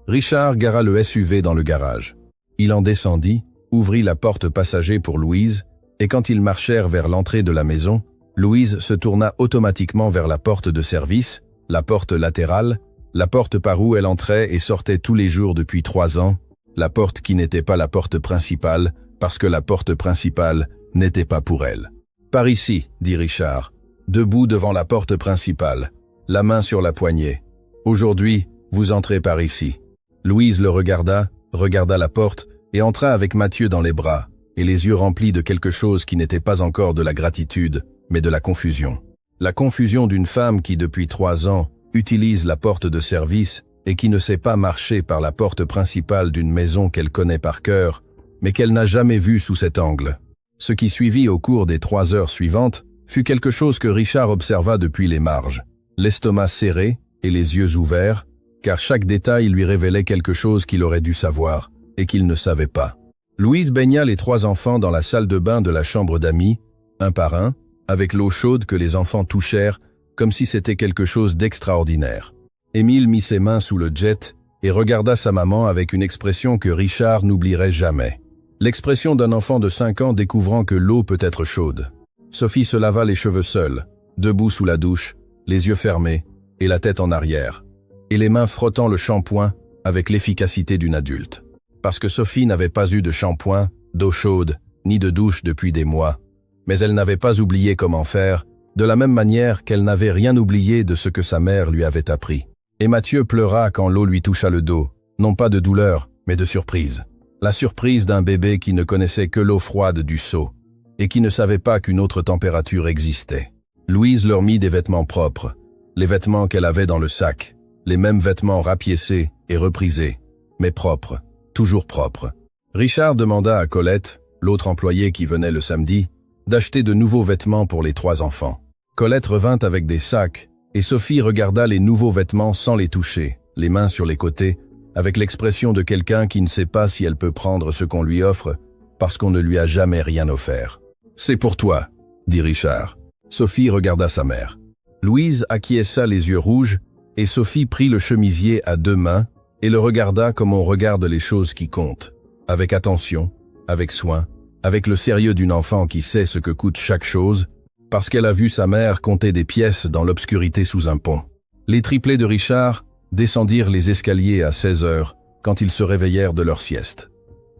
Richard gara le SUV dans le garage. Il en descendit, ouvrit la porte passager pour Louise, et quand ils marchèrent vers l'entrée de la maison, Louise se tourna automatiquement vers la porte de service, la porte latérale, la porte par où elle entrait et sortait tous les jours depuis 3 ans, la porte qui n'était pas la porte principale, parce que la porte principale n'était pas pour elle. « Par ici », dit Richard, debout devant la porte principale, la main sur la poignée. « Aujourd'hui, vous entrez par ici. » Louise le regarda, regarda la porte et entra avec Mathieu dans les bras, et les yeux remplis de quelque chose qui n'était pas encore de la gratitude, mais de la confusion. La confusion d'une femme qui, depuis 3 ans, utilise la porte de service et qui ne sait pas marcher par la porte principale d'une maison qu'elle connaît par cœur, mais qu'elle n'a jamais vue sous cet angle. Ce qui suivit au cours des 3 heures suivantes fut quelque chose que Richard observa depuis les marges, l'estomac serré et les yeux ouverts, car chaque détail lui révélait quelque chose qu'il aurait dû savoir et qu'il ne savait pas. Louise baigna les 3 enfants dans la salle de bain de la chambre d'amis, un par un, avec l'eau chaude que les enfants touchèrent comme si c'était quelque chose d'extraordinaire. Émile mit ses mains sous le jet et regarda sa maman avec une expression que Richard n'oublierait jamais. L'expression d'un enfant de 5 ans découvrant que l'eau peut être chaude. Sophie se lava les cheveux seule, debout sous la douche, les yeux fermés et la tête en arrière, et les mains frottant le shampoing avec l'efficacité d'une adulte. Parce que Sophie n'avait pas eu de shampoing, d'eau chaude, ni de douche depuis des mois, mais elle n'avait pas oublié comment faire, de la même manière qu'elle n'avait rien oublié de ce que sa mère lui avait appris. Et Mathieu pleura quand l'eau lui toucha le dos, non pas de douleur, mais de surprise. La surprise d'un bébé qui ne connaissait que l'eau froide du seau, et qui ne savait pas qu'une autre température existait. Louise leur mit des vêtements propres, les vêtements qu'elle avait dans le sac, les mêmes vêtements rapiécés et reprisés, mais propres, toujours propres. Richard demanda à Colette, l'autre employée qui venait le samedi, d'acheter de nouveaux vêtements pour les 3 enfants. Colette revint avec des sacs, et Sophie regarda les nouveaux vêtements sans les toucher, les mains sur les côtés, avec l'expression de quelqu'un qui ne sait pas si elle peut prendre ce qu'on lui offre, parce qu'on ne lui a jamais rien offert. « C'est pour toi », dit Richard. Sophie regarda sa mère. Louise acquiesça les yeux rouges, et Sophie prit le chemisier à 2 mains et le regarda comme on regarde les choses qui comptent, avec attention, avec soin, avec le sérieux d'une enfant qui sait ce que coûte chaque chose, parce qu'elle a vu sa mère compter des pièces dans l'obscurité sous un pont. Les triplés de Richard descendirent les escaliers à 16 heures, quand ils se réveillèrent de leur sieste.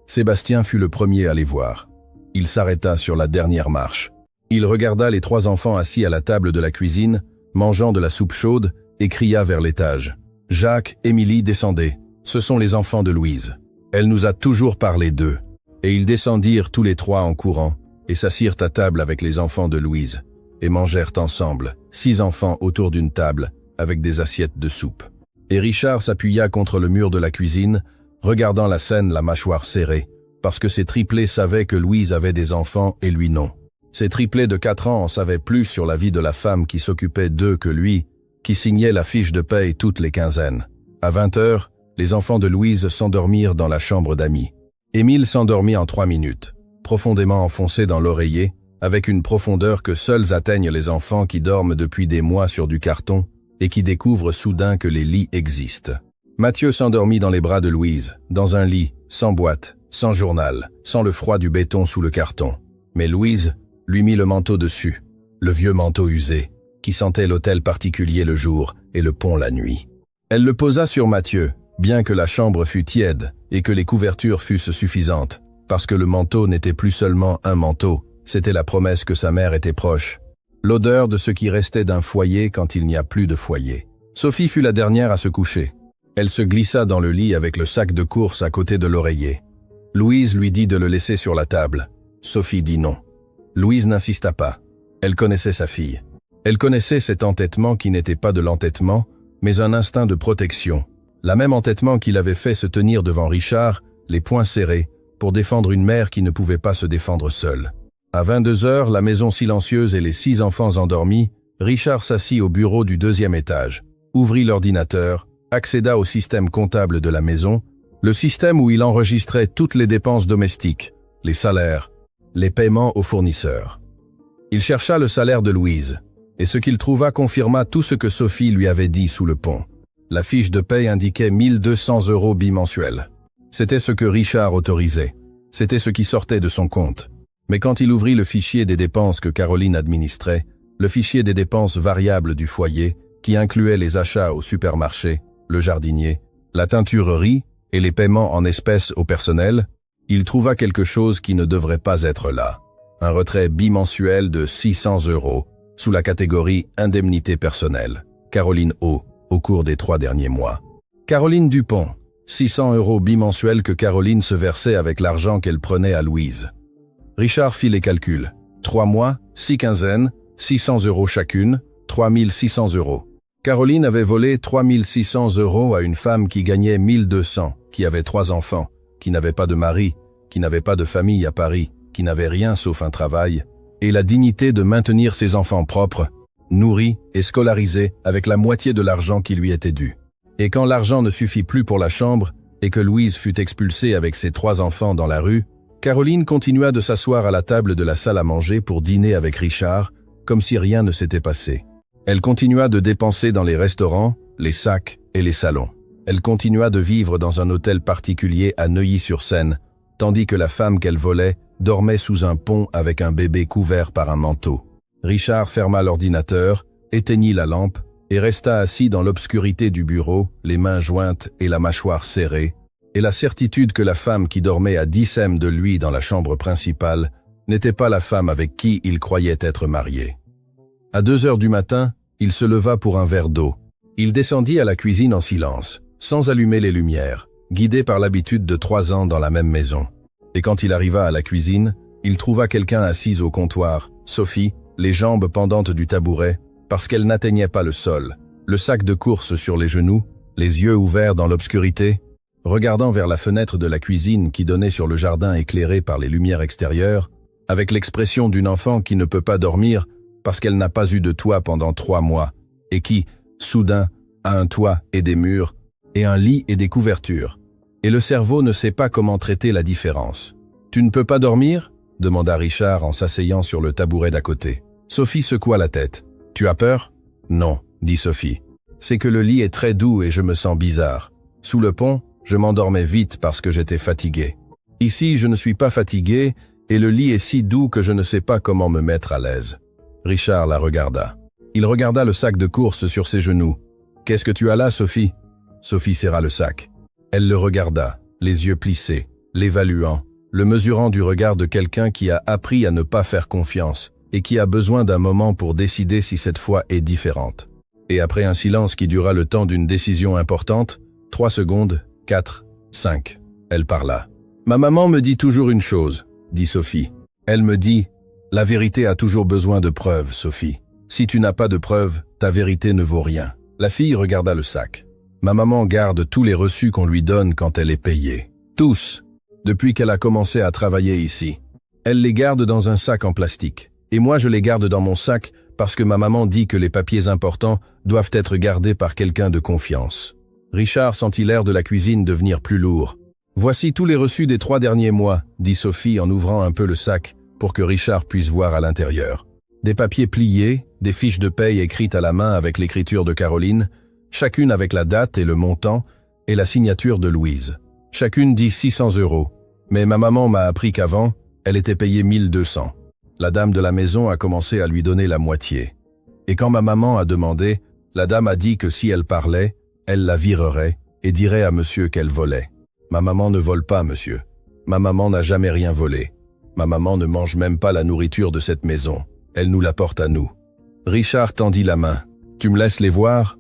Sébastien fut le premier à les voir. Il s'arrêta sur la dernière marche. Il regarda les 3 enfants assis à la table de la cuisine, mangeant de la soupe chaude, et cria vers l'étage. Jacques, Émilie, descendez. Ce sont les enfants de Louise. Elle nous a toujours parlé d'eux. Et ils descendirent tous les 3 en courant, et s'assirent à table avec les enfants de Louise, et mangèrent ensemble, 6 enfants autour d'une table, avec des assiettes de soupe. Et Richard s'appuya contre le mur de la cuisine, regardant la scène la mâchoire serrée, parce que ces triplés savaient que Louise avait des enfants et lui non. Ces triplés de 4 ans en savaient plus sur la vie de la femme qui s'occupait d'eux que lui, qui signait la fiche de paye toutes les quinzaines. À 20 heures, les enfants de Louise s'endormirent dans la chambre d'amis. Émile s'endormit en 3 minutes, profondément enfoncé dans l'oreiller, avec une profondeur que seuls atteignent les enfants qui dorment depuis des mois sur du carton et qui découvrent soudain que les lits existent. Mathieu s'endormit dans les bras de Louise, dans un lit, sans boîte, sans journal, sans le froid du béton sous le carton. Mais Louise lui mit le manteau dessus, le vieux manteau usé, qui sentait l'hôtel particulier le jour et le pont la nuit. Elle le posa sur Mathieu, bien que la chambre fût tiède et que les couvertures fussent suffisantes, parce que le manteau n'était plus seulement un manteau, c'était la promesse que sa mère était proche. L'odeur de ce qui restait d'un foyer quand il n'y a plus de foyer. Sophie fut la dernière à se coucher. Elle se glissa dans le lit avec le sac de course à côté de l'oreiller. Louise lui dit de le laisser sur la table. Sophie dit non. Louise n'insista pas. Elle connaissait sa fille. Elle connaissait cet entêtement qui n'était pas de l'entêtement, mais un instinct de protection. La même entêtement qui l'avait fait se tenir devant Richard, les poings serrés, pour défendre une mère qui ne pouvait pas se défendre seule. À 22 heures, la maison silencieuse et les 6 enfants endormis, Richard s'assit au bureau du 2e étage, ouvrit l'ordinateur, accéda au système comptable de la maison, le système où il enregistrait toutes les dépenses domestiques, les salaires, les paiements aux fournisseurs. Il chercha le salaire de Louise, et ce qu'il trouva confirma tout ce que Sophie lui avait dit sous le pont. La fiche de paye indiquait 1 200 € bimensuels. C'était ce que Richard autorisait. C'était ce qui sortait de son compte. Mais quand il ouvrit le fichier des dépenses que Caroline administrait, le fichier des dépenses variables du foyer, qui incluait les achats au supermarché, le jardinier, la teinturerie et les paiements en espèces au personnel, il trouva quelque chose qui ne devrait pas être là. Un retrait bimensuel de 600 € sous la catégorie indemnité personnelle. Caroline O, au cours des 3 derniers mois. Caroline Dupont, 600 € bimensuels que Caroline se versait avec l'argent qu'elle prenait à Louise. Richard fit les calculs. 3 mois, 6 quinzaines, 600 € chacune, 3600 €. Caroline avait volé 3600 € à une femme qui gagnait 1200, qui avait 3 enfants, qui n'avait pas de mari, qui n'avait pas de famille à Paris, qui n'avait rien sauf un travail, et la dignité de maintenir ses enfants propres, nourris et scolarisés avec la moitié de l'argent qui lui était dû. Et quand l'argent ne suffit plus pour la chambre, et que Louise fut expulsée avec ses 3 enfants dans la rue, Caroline continua de s'asseoir à la table de la salle à manger pour dîner avec Richard, comme si rien ne s'était passé. Elle continua de dépenser dans les restaurants, les sacs et les salons. Elle continua de vivre dans un hôtel particulier à Neuilly-sur-Seine, tandis que la femme qu'elle volait dormait sous un pont avec un bébé couvert par un manteau. Richard ferma l'ordinateur, éteignit la lampe et resta assis dans l'obscurité du bureau, les mains jointes et la mâchoire serrée, et la certitude que la femme qui dormait à 10 cm de lui dans la chambre principale n'était pas la femme avec qui il croyait être marié. À 2 heures du matin, il se leva pour un verre d'eau. Il descendit à la cuisine en silence, sans allumer les lumières, guidé par l'habitude de 3 ans dans la même maison. Et quand il arriva à la cuisine, il trouva quelqu'un assise au comptoir, Sophie, les jambes pendantes du tabouret, parce qu'elle n'atteignait pas le sol, le sac de course sur les genoux, les yeux ouverts dans l'obscurité, regardant vers la fenêtre de la cuisine qui donnait sur le jardin éclairé par les lumières extérieures, avec l'expression d'une enfant qui ne peut pas dormir parce qu'elle n'a pas eu de toit pendant 3 mois, et qui, soudain, a un toit et des murs, et un lit et des couvertures. Et le cerveau ne sait pas comment traiter la différence. « Tu ne peux pas dormir ?» demanda Richard en s'asseyant sur le tabouret d'à côté. Sophie secoua la tête. « Tu as peur ?»« Non, » dit Sophie. « C'est que le lit est très doux et je me sens bizarre. Sous le pont, je m'endormais vite parce que j'étais fatigué. Ici, je ne suis pas fatigué et le lit est si doux que je ne sais pas comment me mettre à l'aise. » Richard la regarda. Il regarda le sac de course sur ses genoux. « Qu'est-ce que tu as là, Sophie ?» Sophie serra le sac. Elle le regarda, les yeux plissés, l'évaluant, le mesurant du regard de quelqu'un qui a appris à ne pas faire confiance et qui a besoin d'un moment pour décider si cette fois est différente. Et après un silence qui dura le temps d'une décision importante, 3 secondes, 4, 5, elle parla. « Ma maman me dit toujours une chose, » dit Sophie. Elle me dit « La vérité a toujours besoin de preuves, Sophie. Si tu n'as pas de preuves, ta vérité ne vaut rien. » La fille regarda le sac. « Ma maman garde tous les reçus qu'on lui donne quand elle est payée. Tous, depuis qu'elle a commencé à travailler ici. Elle les garde dans un sac en plastique. Et moi je les garde dans mon sac parce que ma maman dit que les papiers importants doivent être gardés par quelqu'un de confiance. » Richard sentit l'air de la cuisine devenir plus lourd. « Voici tous les reçus des 3 derniers mois, » dit Sophie en ouvrant un peu le sac pour que Richard puisse voir à l'intérieur. Des papiers pliés, des fiches de paye écrites à la main avec l'écriture de Caroline, chacune avec la date et le montant et la signature de Louise. Chacune dit 600 €. Mais ma maman m'a appris qu'avant, elle était payée 1200. La dame de la maison a commencé à lui donner la moitié. Et quand ma maman a demandé, la dame a dit que si elle parlait, elle la virerait et dirait à monsieur qu'elle volait. Ma maman ne vole pas, monsieur. Ma maman n'a jamais rien volé. Ma maman ne mange même pas la nourriture de cette maison. Elle nous l'apporte à nous. Richard tendit la main. « Tu me laisses les voir ?»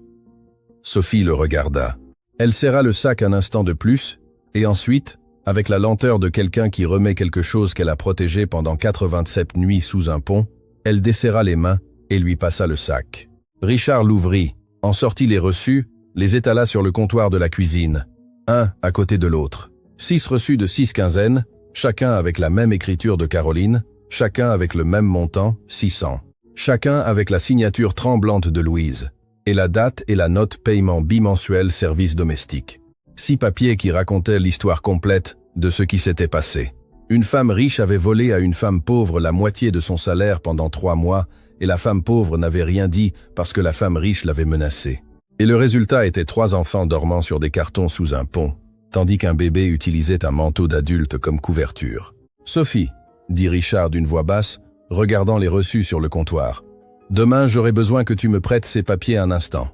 Sophie le regarda. Elle serra le sac un instant de plus, et ensuite, avec la lenteur de quelqu'un qui remet quelque chose qu'elle a protégé pendant 87 nuits sous un pont, elle desserra les mains et lui passa le sac. Richard l'ouvrit, en sortit les reçus, les étala sur le comptoir de la cuisine, un à côté de l'autre. 6 reçus de 6 quinzaines, chacun avec la même écriture de Caroline, chacun avec le même montant, 600. Chacun avec la signature tremblante de Louise, et la date et la note paiement bimensuel service domestique. 6 papiers qui racontaient l'histoire complète de ce qui s'était passé. Une femme riche avait volé à une femme pauvre la moitié de son salaire pendant 3 mois, et la femme pauvre n'avait rien dit parce que la femme riche l'avait menacée. Et le résultat était 3 enfants dormant sur des cartons sous un pont, tandis qu'un bébé utilisait un manteau d'adulte comme couverture. « Sophie », dit Richard d'une voix basse, regardant les reçus sur le comptoir. « Demain, j'aurai besoin que tu me prêtes ces papiers un instant.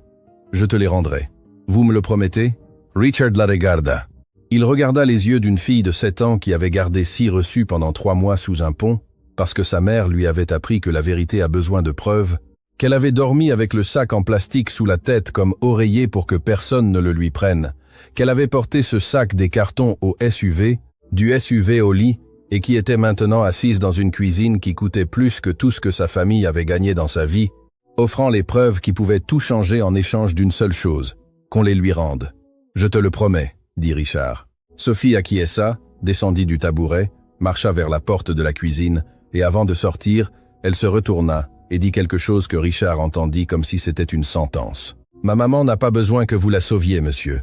Je te les rendrai. Vous me le promettez ?» Richard la regarda. Il regarda les yeux d'une fille de 7 ans qui avait gardé 6 reçus pendant 3 mois sous un pont, parce que sa mère lui avait appris que la vérité a besoin de preuves, qu'elle avait dormi avec le sac en plastique sous la tête comme oreiller pour que personne ne le lui prenne, qu'elle avait porté ce sac des cartons au SUV, du SUV au lit, et qui était maintenant assise dans une cuisine qui coûtait plus que tout ce que sa famille avait gagné dans sa vie, offrant les preuves qui pouvaient tout changer en échange d'une seule chose, qu'on les lui rende. « Je te le promets », dit Richard. Sophie acquiesça, descendit du tabouret, marcha vers la porte de la cuisine, et avant de sortir, elle se retourna et dit quelque chose que Richard entendit comme si c'était une sentence. « Ma maman n'a pas besoin que vous la sauviez, monsieur.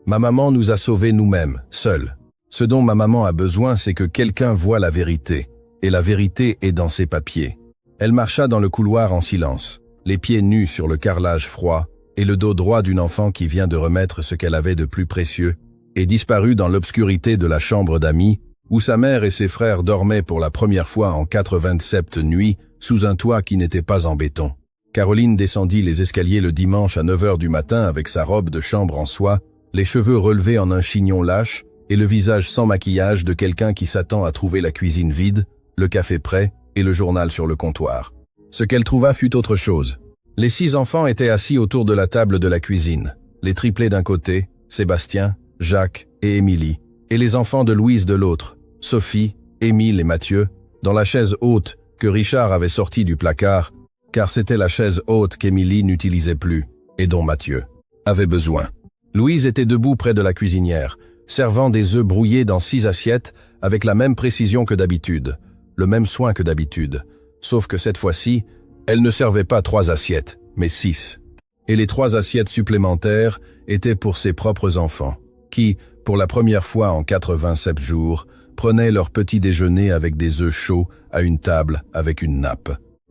Ma maman nous a sauvés nous-mêmes, seuls. Ce dont ma maman a besoin, c'est que quelqu'un voie la vérité, et la vérité est dans ses papiers. » Elle marcha dans le couloir en silence, les pieds nus sur le carrelage froid, et le dos droit d'une enfant qui vient de remettre ce qu'elle avait de plus précieux, et disparut dans l'obscurité de la chambre d'amis, où sa mère et ses frères dormaient pour la première fois en 87 nuits sous un toit qui n'était pas en béton. Caroline descendit les escaliers le dimanche à 9 heures du matin avec sa robe de chambre en soie, les cheveux relevés en un chignon lâche et le visage sans maquillage de quelqu'un qui s'attend à trouver la cuisine vide, le café prêt et le journal sur le comptoir. Ce qu'elle trouva fut autre chose. Les 6 enfants étaient assis autour de la table de la cuisine, les triplés d'un côté, Sébastien, Jacques et Émilie, et les enfants de Louise de l'autre, Sophie, Émile et Mathieu, dans la chaise haute que Richard avait sortie du placard, car c'était la chaise haute qu'Émilie n'utilisait plus, et dont Mathieu avait besoin. Louise était debout près de la cuisinière, servant des œufs brouillés dans 6 assiettes avec la même précision que d'habitude, le même soin que d'habitude, sauf que cette fois-ci, elle ne servait pas 3 assiettes, mais 6. Et les 3 assiettes supplémentaires étaient pour ses propres enfants, qui, pour la première fois en 87 jours, prenaient leur petit déjeuner avec des œufs chauds à une table avec une nappe.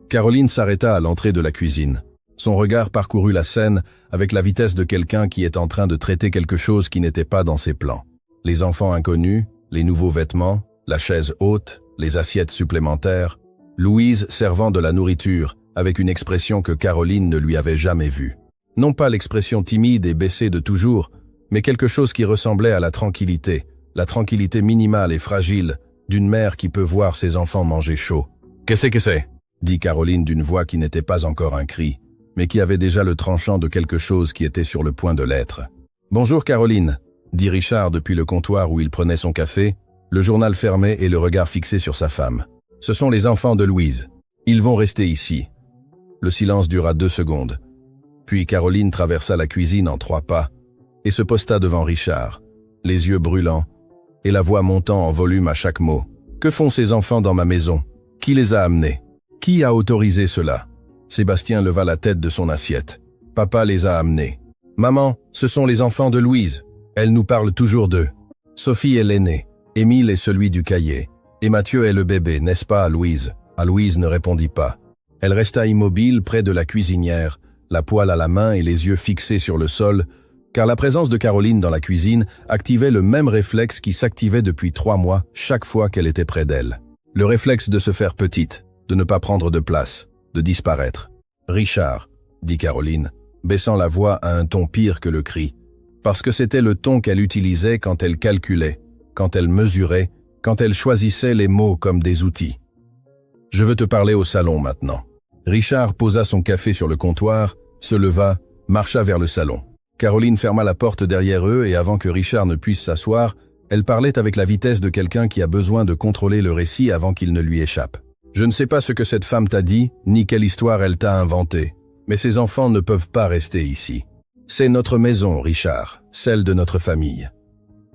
Caroline s'arrêta à l'entrée de la cuisine. Son regard parcourut la scène avec la vitesse de quelqu'un qui est en train de traiter quelque chose qui n'était pas dans ses plans. Les enfants inconnus, les nouveaux vêtements, la chaise haute, les assiettes supplémentaires, Louise servant de la nourriture avec une expression que Caroline ne lui avait jamais vue. Non pas l'expression timide et baissée de toujours, mais quelque chose qui ressemblait à la tranquillité minimale et fragile d'une mère qui peut voir ses enfants manger chaud. « Qu'est-ce que c'est ?» dit Caroline d'une voix qui n'était pas encore un cri, mais qui avait déjà le tranchant de quelque chose qui était sur le point de l'être. « Bonjour Caroline », dit Richard depuis le comptoir où il prenait son café, le journal fermé et le regard fixé sur sa femme. « Ce sont les enfants de Louise. Ils vont rester ici. » Le silence dura 2 secondes. Puis Caroline traversa la cuisine en 3 pas et se posta devant Richard, les yeux brûlants et la voix montant en volume à chaque mot. « Que font ces enfants dans ma maison? Qui les a amenés? Qui a autorisé cela ?» Sébastien leva la tête de son assiette. « Papa les a amenés. »« Maman, ce sont les enfants de Louise. Elle nous parle toujours d'eux. Sophie est l'aînée, Émile est celui du cahier, et Mathieu est le bébé, n'est-ce pas, Louise ?» Louise ne répondit pas. Elle resta immobile près de la cuisinière, la poêle à la main et les yeux fixés sur le sol, car la présence de Caroline dans la cuisine activait le même réflexe qui s'activait depuis 3 mois chaque fois qu'elle était près d'elle. Le réflexe de se faire petite, de ne pas prendre de place, de disparaître. « Richard », dit Caroline, baissant la voix à un ton pire que le cri, parce que c'était le ton qu'elle utilisait quand elle calculait, quand elle mesurait, quand elle choisissait les mots comme des outils. « Je veux te parler au salon maintenant. » Richard posa son café sur le comptoir, se leva, marcha vers le salon. Caroline ferma la porte derrière eux et avant que Richard ne puisse s'asseoir, elle parlait avec la vitesse de quelqu'un qui a besoin de contrôler le récit avant qu'il ne lui échappe. « Je ne sais pas ce que cette femme t'a dit, ni quelle histoire elle t'a inventée, mais ces enfants ne peuvent pas rester ici. C'est notre maison, Richard, celle de notre famille.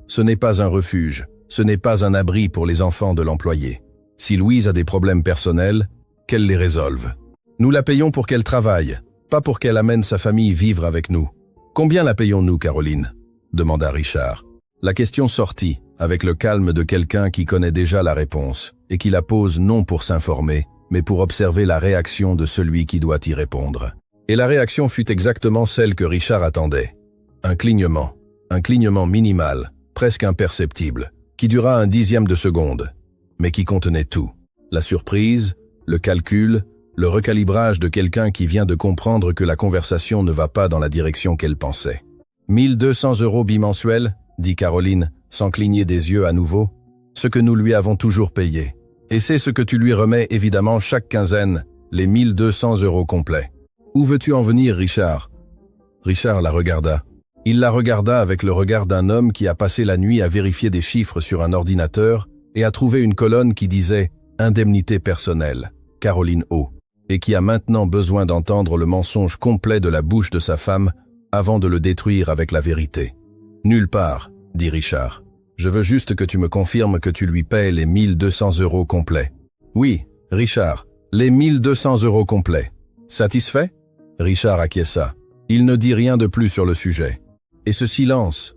Ce n'est pas un refuge, ce n'est pas un abri pour les enfants de l'employé. Si Louise a des problèmes personnels, qu'elle les résolve. Nous la payons pour qu'elle travaille, pas pour qu'elle amène sa famille vivre avec nous. Combien la payons-nous, Caroline ?» demanda Richard. La question sortit, avec le calme de quelqu'un qui connaît déjà la réponse, et qui la pose non pour s'informer, mais pour observer la réaction de celui qui doit y répondre. Et la réaction fut exactement celle que Richard attendait. Un clignement minimal, presque imperceptible, qui dura un 10e de seconde, mais qui contenait tout. La surprise, le calcul, le recalibrage de quelqu'un qui vient de comprendre que la conversation ne va pas dans la direction qu'elle pensait. « 1 200 € bimensuels ?» dit Caroline, sans cligner des yeux à nouveau. « Ce que nous lui avons toujours payé. Et c'est ce que tu lui remets évidemment chaque quinzaine, les 1 200 € complets. » Où veux-tu en venir, Richard? Richard la regarda. Il la regarda avec le regard d'un homme qui a passé la nuit à vérifier des chiffres sur un ordinateur et a trouvé une colonne qui disait « Indemnité personnelle, Caroline O », et qui a maintenant besoin d'entendre le mensonge complet de la bouche de sa femme avant de le détruire avec la vérité. « Nulle part, » dit Richard. « Je veux juste que tu me confirmes que tu lui paies les 1200 € complets. »« Oui, Richard, les 1200 € complets. Satisfait ?» Richard acquiesça. Il ne dit rien de plus sur le sujet. Et ce silence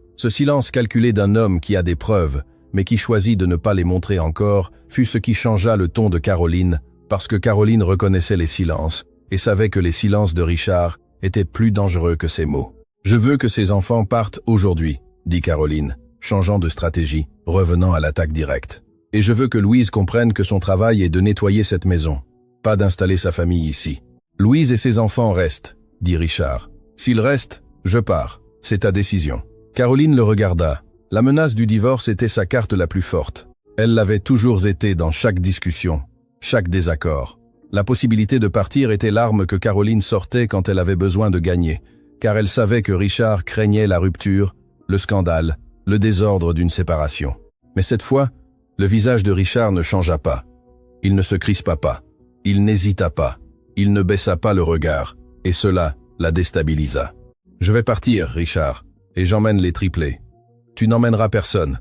calculé d'un homme qui a des preuves, mais qui choisit de ne pas les montrer encore, fut ce qui changea le ton de Caroline, parce que Caroline reconnaissait les silences, et savait que les silences de Richard étaient plus dangereux que ses mots. « Je veux que ces enfants partent aujourd'hui, » dit Caroline, changeant de stratégie, revenant à l'attaque directe. « Et je veux que Louise comprenne que son travail est de nettoyer cette maison, pas d'installer sa famille ici. Louise et ses enfants restent, » dit Richard. « S'ils restent, je pars. C'est ta décision. » Caroline le regarda. La menace du divorce était sa carte la plus forte. Elle l'avait toujours été dans chaque discussion, chaque désaccord. La possibilité de partir était l'arme que Caroline sortait quand elle avait besoin de gagner, car elle savait que Richard craignait la rupture, le scandale, le désordre d'une séparation. Mais cette fois, le visage de Richard ne changea pas. Il ne se crispa pas. Il n'hésita pas. Il ne baissa pas le regard, et cela la déstabilisa. « Je vais partir, Richard, et j'emmène les triplés. Tu n'emmèneras personne.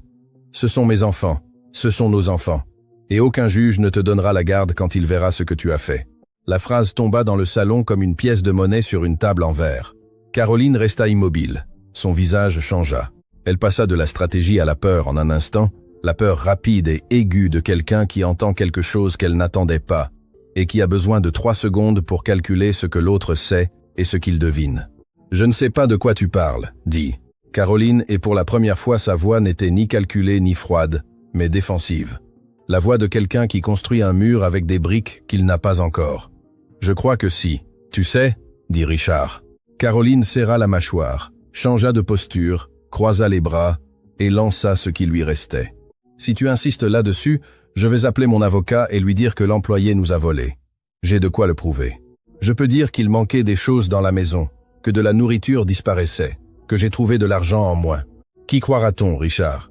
Ce sont mes enfants, ce sont nos enfants, et aucun juge ne te donnera la garde quand il verra ce que tu as fait. » La phrase tomba dans le salon comme une pièce de monnaie sur une table en verre. Caroline resta immobile. Son visage changea. Elle passa de la stratégie à la peur en un instant, la peur rapide et aiguë de quelqu'un qui entend quelque chose qu'elle n'attendait pas, et qui a besoin de 3 secondes pour calculer ce que l'autre sait et ce qu'il devine. « Je ne sais pas de quoi tu parles, » dit Caroline, et pour la première fois sa voix n'était ni calculée ni froide, mais défensive. La voix de quelqu'un qui construit un mur avec des briques qu'il n'a pas encore. « Je crois que si. Tu sais, » dit Richard. Caroline serra la mâchoire, changea de posture, croisa les bras et lança ce qui lui restait. « Si tu insistes là-dessus, je vais appeler mon avocat et lui dire que l'employé nous a volés. J'ai de quoi le prouver. Je peux dire qu'il manquait des choses dans la maison, que de la nourriture disparaissait, que j'ai trouvé de l'argent en moins. Qui croira-t-on, Richard?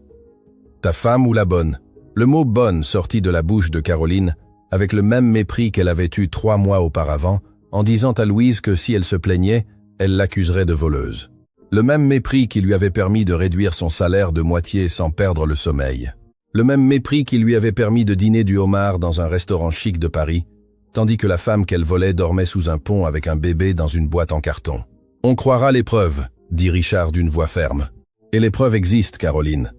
Ta femme ou la bonne? » Le mot « bonne » sortit de la bouche de Caroline avec le même mépris qu'elle avait eu 3 mois auparavant, en disant à Louise que si elle se plaignait, elle l'accuserait de voleuse. Le même mépris qui lui avait permis de réduire son salaire de moitié sans perdre le sommeil. Le même mépris qui lui avait permis de dîner du homard dans un restaurant chic de Paris, tandis que la femme qu'elle volait dormait sous un pont avec un bébé dans une boîte en carton. « On croira les preuves, » dit Richard d'une voix ferme. « Et les preuves existent, Caroline. »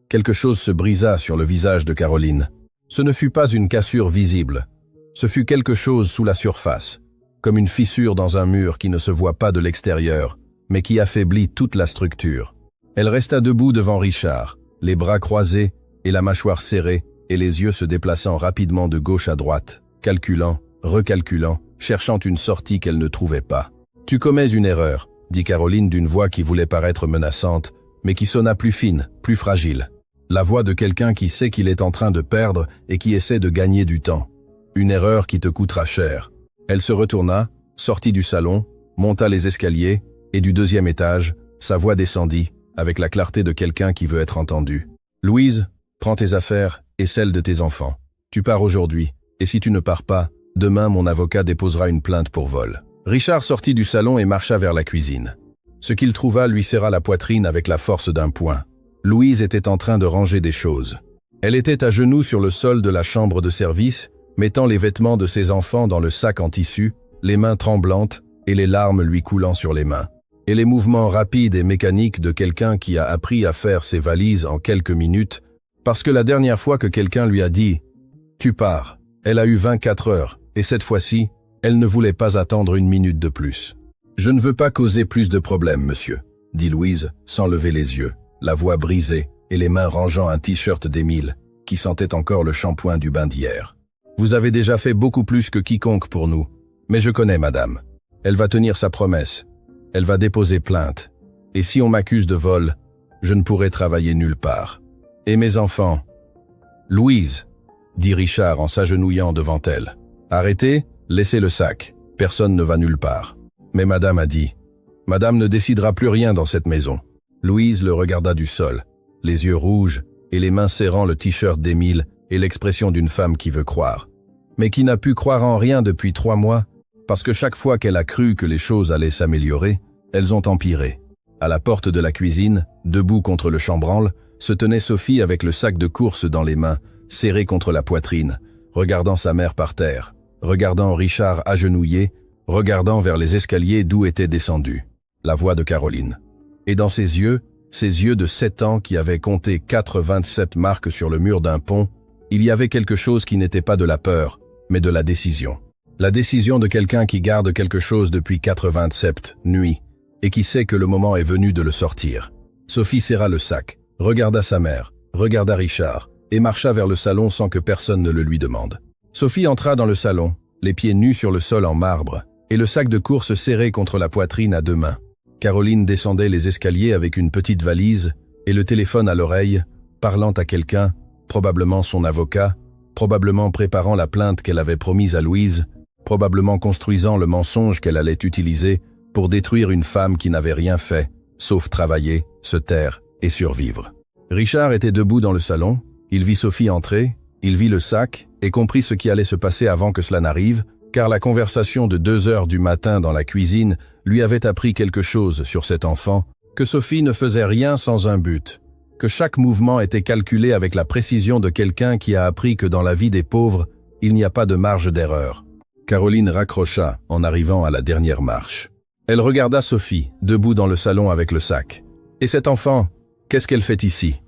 Quelque chose se brisa sur le visage de Caroline. Ce ne fut pas une cassure visible. Ce fut quelque chose sous la surface, comme une fissure dans un mur qui ne se voit pas de l'extérieur, mais qui affaiblit toute la structure. Elle resta debout devant Richard, les bras croisés et la mâchoire serrée, et les yeux se déplaçant rapidement de gauche à droite, calculant, recalculant, cherchant une sortie qu'elle ne trouvait pas. « Tu commets une erreur », dit Caroline d'une voix qui voulait paraître menaçante, mais qui sonna plus fine, plus fragile. La voix de quelqu'un qui sait qu'il est en train de perdre et qui essaie de gagner du temps. Une erreur qui te coûtera cher. Elle se retourna, sortit du salon, monta les escaliers, et du 2e étage, sa voix descendit, avec la clarté de quelqu'un qui veut être entendu. « Louise, prends tes affaires et celles de tes enfants. Tu pars aujourd'hui, et si tu ne pars pas, demain mon avocat déposera une plainte pour vol. » Richard sortit du salon et marcha vers la cuisine. Ce qu'il trouva lui serra la poitrine avec la force d'un poing. Louise était en train de ranger des choses. Elle était à genoux sur le sol de la chambre de service, mettant les vêtements de ses enfants dans le sac en tissu, les mains tremblantes et les larmes lui coulant sur les mains. Et les mouvements rapides et mécaniques de quelqu'un qui a appris à faire ses valises en quelques minutes, parce que la dernière fois que quelqu'un lui a dit « Tu pars », elle a eu 24 heures, et cette fois-ci, elle ne voulait pas attendre une minute de plus. « Je ne veux pas causer plus de problèmes, monsieur », dit Louise, sans lever les yeux, la voix brisée et les mains rangeant un t-shirt d'Émile, qui sentait encore le shampoing du bain d'hier. « Vous avez déjà fait beaucoup plus que quiconque pour nous, mais je connais madame. Elle va tenir sa promesse. Elle va déposer plainte. Et si on m'accuse de vol, je ne pourrai travailler nulle part. Et mes enfants? »« Louise, » dit Richard en s'agenouillant devant elle. « Arrêtez, laissez le sac. Personne ne va nulle part. » Mais madame a dit. Madame ne décidera plus rien dans cette maison. Louise le regarda du sol, les yeux rouges et les mains serrant le t-shirt d'Émile et l'expression d'une femme qui veut croire. Mais qui n'a pu croire en rien depuis 3 mois, parce que chaque fois qu'elle a cru que les choses allaient s'améliorer, elles ont empiré. À la porte de la cuisine, debout contre le chambranle, se tenait Sophie avec le sac de courses dans les mains, serré contre la poitrine, regardant sa mère par terre, regardant Richard agenouillé, regardant vers les escaliers d'où était descendue la voix de Caroline. Et dans ses yeux de 7 ans qui avaient compté 4,27 marques sur le mur d'un pont, il y avait quelque chose qui n'était pas de la peur, mais de la décision. La décision de quelqu'un qui garde quelque chose depuis 4,27 nuits, et qui sait que le moment est venu de le sortir. Sophie serra le sac, regarda sa mère, regarda Richard, et marcha vers le salon sans que personne ne le lui demande. Sophie entra dans le salon, les pieds nus sur le sol en marbre, et le sac de course serré contre la poitrine à 2 mains. Caroline descendait les escaliers avec une petite valise et le téléphone à l'oreille, parlant à quelqu'un, probablement son avocat, probablement préparant la plainte qu'elle avait promise à Louise, probablement construisant le mensonge qu'elle allait utiliser pour détruire une femme qui n'avait rien fait, sauf travailler, se taire et survivre. Richard était debout dans le salon, il vit Sophie entrer, il vit le sac et comprit ce qui allait se passer avant que cela n'arrive, car la conversation de 2 heures du matin dans la cuisine lui avait appris quelque chose sur cet enfant, que Sophie ne faisait rien sans un but, que chaque mouvement était calculé avec la précision de quelqu'un qui a appris que dans la vie des pauvres, il n'y a pas de marge d'erreur. Caroline raccrocha en arrivant à la dernière marche. Elle regarda Sophie, debout dans le salon avec le sac. « Et cet enfant, qu'est-ce qu'elle fait ici ?»«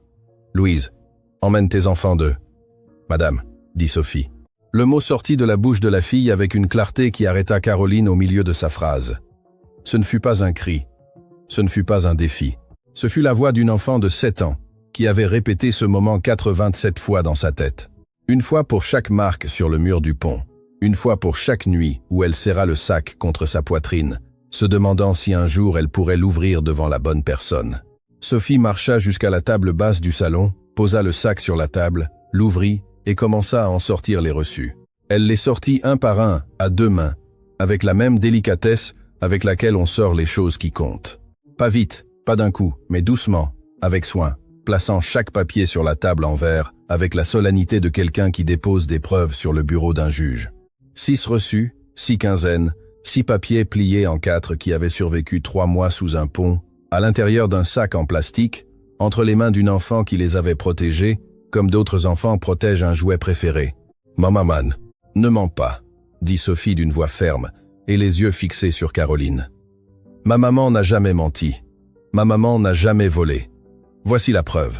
Louise, emmène tes enfants d'eux. »« Madame, » dit Sophie. Le mot sortit de la bouche de la fille avec une clarté qui arrêta Caroline au milieu de sa phrase. Ce ne fut pas un cri, ce ne fut pas un défi. Ce fut la voix d'une enfant de 7 ans, qui avait répété ce moment 87 fois dans sa tête. Une fois pour chaque marque sur le mur du pont, une fois pour chaque nuit où elle serra le sac contre sa poitrine, se demandant si un jour elle pourrait l'ouvrir devant la bonne personne. Sophie marcha jusqu'à la table basse du salon, posa le sac sur la table, l'ouvrit, et commença à en sortir les reçus. Elle les sortit un par un, à 2 mains, avec la même délicatesse avec laquelle on sort les choses qui comptent. Pas vite, pas d'un coup, mais doucement, avec soin, plaçant chaque papier sur la table en verre, avec la solennité de quelqu'un qui dépose des preuves sur le bureau d'un juge. 6 reçus, 6 quinzaines, 6 papiers pliés en 4 qui avaient survécu 3 mois sous un pont, à l'intérieur d'un sac en plastique, entre les mains d'une enfant qui les avait protégés, comme d'autres enfants protègent un jouet préféré. « Maman, ne mens pas », dit Sophie d'une voix ferme, et les yeux fixés sur Caroline. « Ma maman n'a jamais menti. Ma maman n'a jamais volé. Voici la preuve. »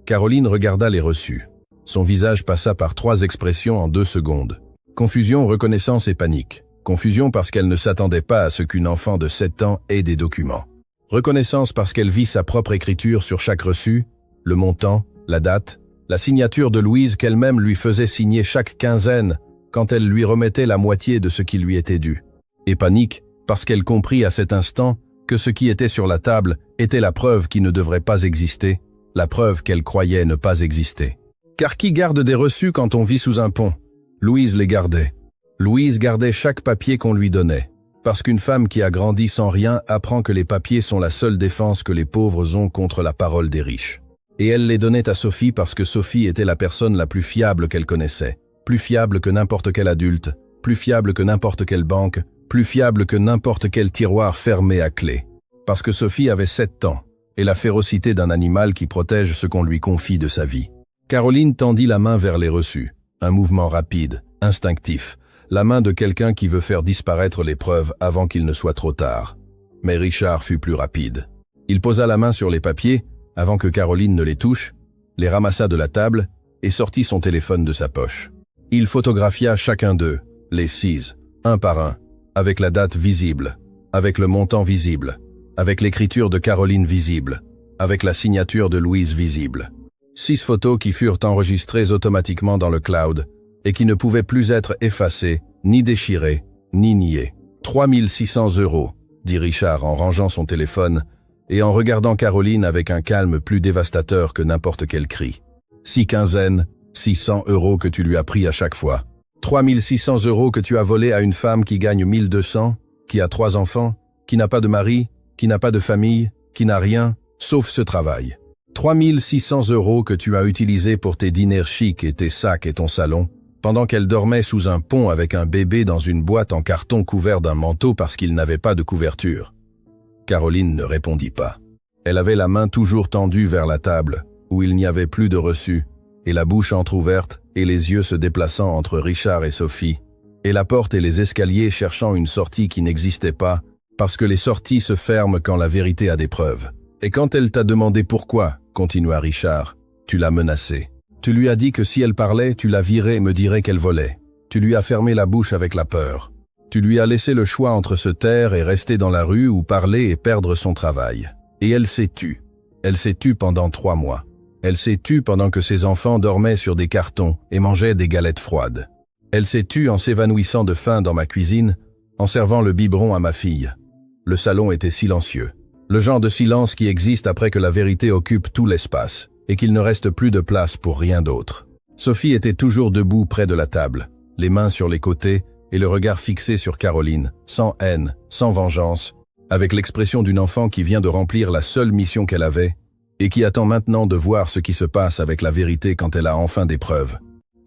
Caroline regarda les reçus. Son visage passa par 3 expressions en 2 secondes. Confusion, reconnaissance et panique. Confusion parce qu'elle ne s'attendait pas à ce qu'une enfant de 7 ans ait des documents. Reconnaissance parce qu'elle vit sa propre écriture sur chaque reçu, le montant, la date, la signature de Louise qu'elle-même lui faisait signer chaque quinzaine quand elle lui remettait la moitié de ce qui lui était dû. Et panique, parce qu'elle comprit à cet instant que ce qui était sur la table était la preuve qui ne devrait pas exister, la preuve qu'elle croyait ne pas exister. Car qui garde des reçus quand on vit sous un pont? Louise les gardait. Louise gardait chaque papier qu'on lui donnait. Parce qu'une femme qui a grandi sans rien apprend que les papiers sont la seule défense que les pauvres ont contre la parole des riches. Et elle les donnait à Sophie parce que Sophie était la personne la plus fiable qu'elle connaissait, plus fiable que n'importe quel adulte, plus fiable que n'importe quelle banque, plus fiable que n'importe quel tiroir fermé à clé. Parce que Sophie avait 7 ans, et la férocité d'un animal qui protège ce qu'on lui confie de sa vie. Caroline tendit la main vers les reçus, un mouvement rapide, instinctif, la main de quelqu'un qui veut faire disparaître les preuves avant qu'il ne soit trop tard. Mais Richard fut plus rapide. Il posa la main sur les papiers, avant que Caroline ne les touche, les ramassa de la table et sortit son téléphone de sa poche. Il photographia chacun d'eux, les 6, un par un, avec la date visible, avec le montant visible, avec l'écriture de Caroline visible, avec la signature de Louise visible. 6 photos qui furent enregistrées automatiquement dans le cloud et qui ne pouvaient plus être effacées, ni déchirées, ni niées. 3 600 €, dit Richard en rangeant son téléphone et en regardant Caroline avec un calme plus dévastateur que n'importe quel cri. 6 quinzaines, 600 € que tu lui as pris à chaque fois. 3 600 € que tu as volés à une femme qui gagne 1200, qui a 3 enfants, qui n'a pas de mari, qui n'a pas de famille, qui n'a rien, sauf ce travail. 3 600 € que tu as utilisés pour tes dîners chics et tes sacs et ton salon, pendant qu'elle dormait sous un pont avec un bébé dans une boîte en carton couvert d'un manteau parce qu'il n'avait pas de couverture. Caroline ne répondit pas. Elle avait la main toujours tendue vers la table, où il n'y avait plus de reçu, et la bouche entr'ouverte et les yeux se déplaçant entre Richard et Sophie, et la porte et les escaliers cherchant une sortie qui n'existait pas, parce que les sorties se ferment quand la vérité a des preuves. Et quand elle t'a demandé pourquoi, continua Richard, tu l'as menacée. Tu lui as dit que si elle parlait, tu la virais et me dirais qu'elle volait. Tu lui as fermé la bouche avec la peur. Tu lui as laissé le choix entre se taire et rester dans la rue ou parler et perdre son travail. Et elle s'est tue. Elle s'est tue pendant 3 mois. Elle s'est tue pendant que ses enfants dormaient sur des cartons et mangeaient des galettes froides. Elle s'est tue en s'évanouissant de faim dans ma cuisine, en servant le biberon à ma fille. Le salon était silencieux. Le genre de silence qui existe après que la vérité occupe tout l'espace, et qu'il ne reste plus de place pour rien d'autre. Sophie était toujours debout près de la table, les mains sur les côtés et le regard fixé sur Caroline, sans haine, sans vengeance, avec l'expression d'une enfant qui vient de remplir la seule mission qu'elle avait, et qui attend maintenant de voir ce qui se passe avec la vérité quand elle a enfin des preuves.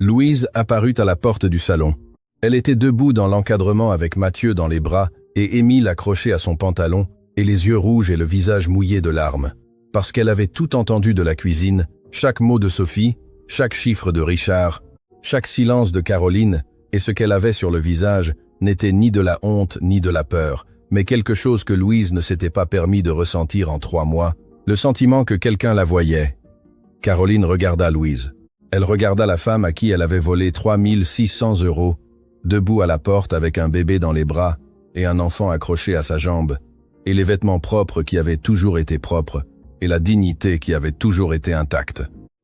Louise apparut à la porte du salon. Elle était debout dans l'encadrement avec Mathieu dans les bras et Émile accroché à son pantalon, et les yeux rouges et le visage mouillé de larmes. Parce qu'elle avait tout entendu de la cuisine, chaque mot de Sophie, chaque chiffre de Richard, chaque silence de Caroline, et ce qu'elle avait sur le visage n'était ni de la honte ni de la peur, mais quelque chose que Louise ne s'était pas permis de ressentir en 3 mois, le sentiment que quelqu'un la voyait. Caroline regarda Louise. Elle regarda la femme à qui elle avait volé 3 600 €, debout à la porte avec un bébé dans les bras et un enfant accroché à sa jambe, et les vêtements propres qui avaient toujours été propres, et la dignité qui avait toujours été intacte.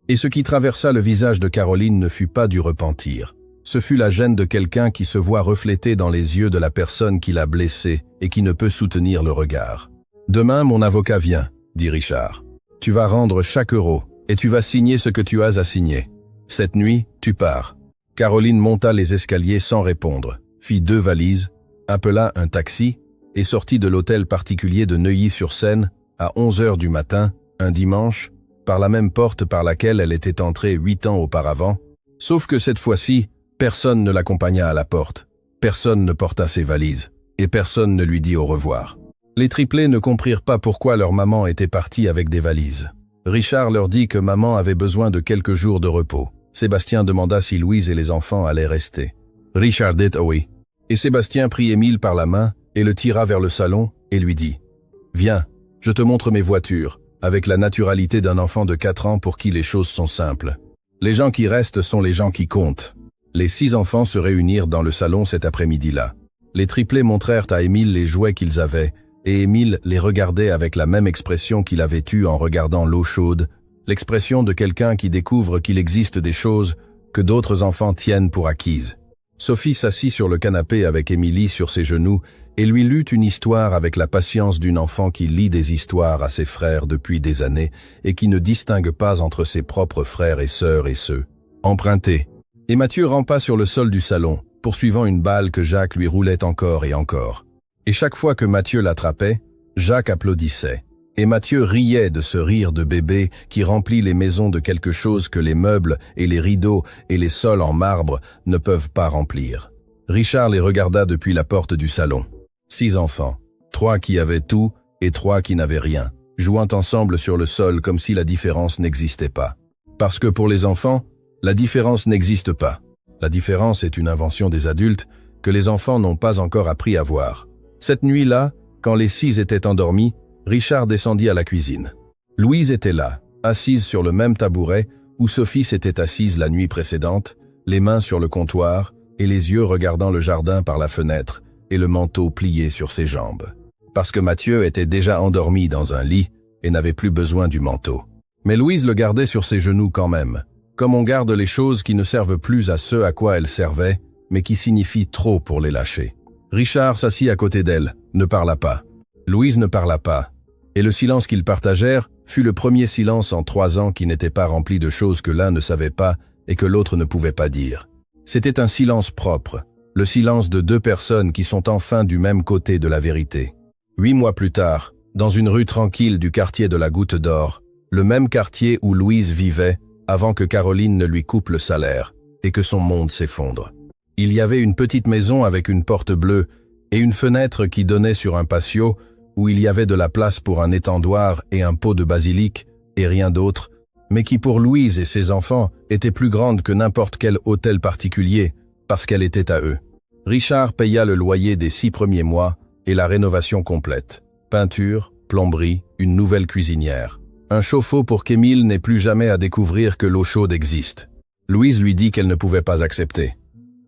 Et ce qui traversa le visage de Caroline ne fut pas du repentir. Ce fut la gêne de quelqu'un qui se voit reflété dans les yeux de la personne qui l'a blessé et qui ne peut soutenir le regard. « Demain, mon avocat vient, » dit Richard. « Tu vas rendre chaque euro, et tu vas signer ce que tu as à signer. Cette nuit, tu pars. » Caroline monta les escaliers sans répondre, fit 2 valises, appela un taxi et sortit de l'hôtel particulier de Neuilly-sur-Seine à 11 h du matin, un dimanche, par la même porte par laquelle elle était entrée 8 ans auparavant, sauf que cette fois-ci, personne ne l'accompagna à la porte, personne ne porta ses valises, et personne ne lui dit au revoir. Les triplés ne comprirent pas pourquoi leur maman était partie avec des valises. Richard leur dit que maman avait besoin de quelques jours de repos. Sébastien demanda si Louise et les enfants allaient rester. Richard dit oui. Et Sébastien prit Émile par la main et le tira vers le salon et lui dit « Viens, je te montre mes voitures », avec la naturalité d'un enfant de 4 ans pour qui les choses sont simples. Les gens qui restent sont les gens qui comptent. Les 6 enfants se réunirent dans le salon cet après-midi-là. Les triplés montrèrent à Émile les jouets qu'ils avaient, et Émile les regardait avec la même expression qu'il avait eue en regardant l'eau chaude, l'expression de quelqu'un qui découvre qu'il existe des choses que d'autres enfants tiennent pour acquises. Sophie s'assit sur le canapé avec Émilie sur ses genoux et lui lut une histoire avec la patience d'une enfant qui lit des histoires à ses frères depuis des années et qui ne distingue pas entre ses propres frères et sœurs et ceux empruntés. Et Mathieu rampa sur le sol du salon, poursuivant une balle que Jacques lui roulait encore et encore. Et chaque fois que Mathieu l'attrapait, Jacques applaudissait. Et Mathieu riait de ce rire de bébé qui remplit les maisons de quelque chose que les meubles et les rideaux et les sols en marbre ne peuvent pas remplir. Richard les regarda depuis la porte du salon. 6 enfants, 3 qui avaient tout et 3 qui n'avaient rien, jouant ensemble sur le sol comme si la différence n'existait pas. Parce que pour les enfants, la différence n'existe pas. La différence est une invention des adultes que les enfants n'ont pas encore appris à voir. Cette nuit-là, quand les 6 étaient endormis, Richard descendit à la cuisine. Louise était là, assise sur le même tabouret où Sophie s'était assise la nuit précédente, les mains sur le comptoir et les yeux regardant le jardin par la fenêtre et le manteau plié sur ses jambes. Parce que Mathieu était déjà endormi dans un lit et n'avait plus besoin du manteau. Mais Louise le gardait sur ses genoux quand même, comme on garde les choses qui ne servent plus à ce à quoi elles servaient, mais qui signifient trop pour les lâcher. Richard s'assit à côté d'elle, ne parla pas. Louise ne parla pas, et le silence qu'ils partagèrent fut le premier silence en 3 ans qui n'était pas rempli de choses que l'un ne savait pas et que l'autre ne pouvait pas dire. C'était un silence propre, Le silence de deux personnes qui sont enfin du même côté de la vérité. 8 mois plus tard, dans une rue tranquille du quartier de la Goutte d'Or, le même quartier où Louise vivait avant que Caroline ne lui coupe le salaire et que son monde s'effondre. Il y avait une petite maison avec une porte bleue et une fenêtre qui donnait sur un patio où il y avait de la place pour un étendoir et un pot de basilic et rien d'autre, mais qui pour Louise et ses enfants était plus grande que n'importe quel hôtel particulier parce qu'elle était à eux. Richard paya le loyer des 6 premiers mois et la rénovation complète. Peinture, plomberie, une nouvelle cuisinière. Un chauffe-eau pour qu'Émile n'ait plus jamais à découvrir que l'eau chaude existe. Louise lui dit qu'elle ne pouvait pas accepter.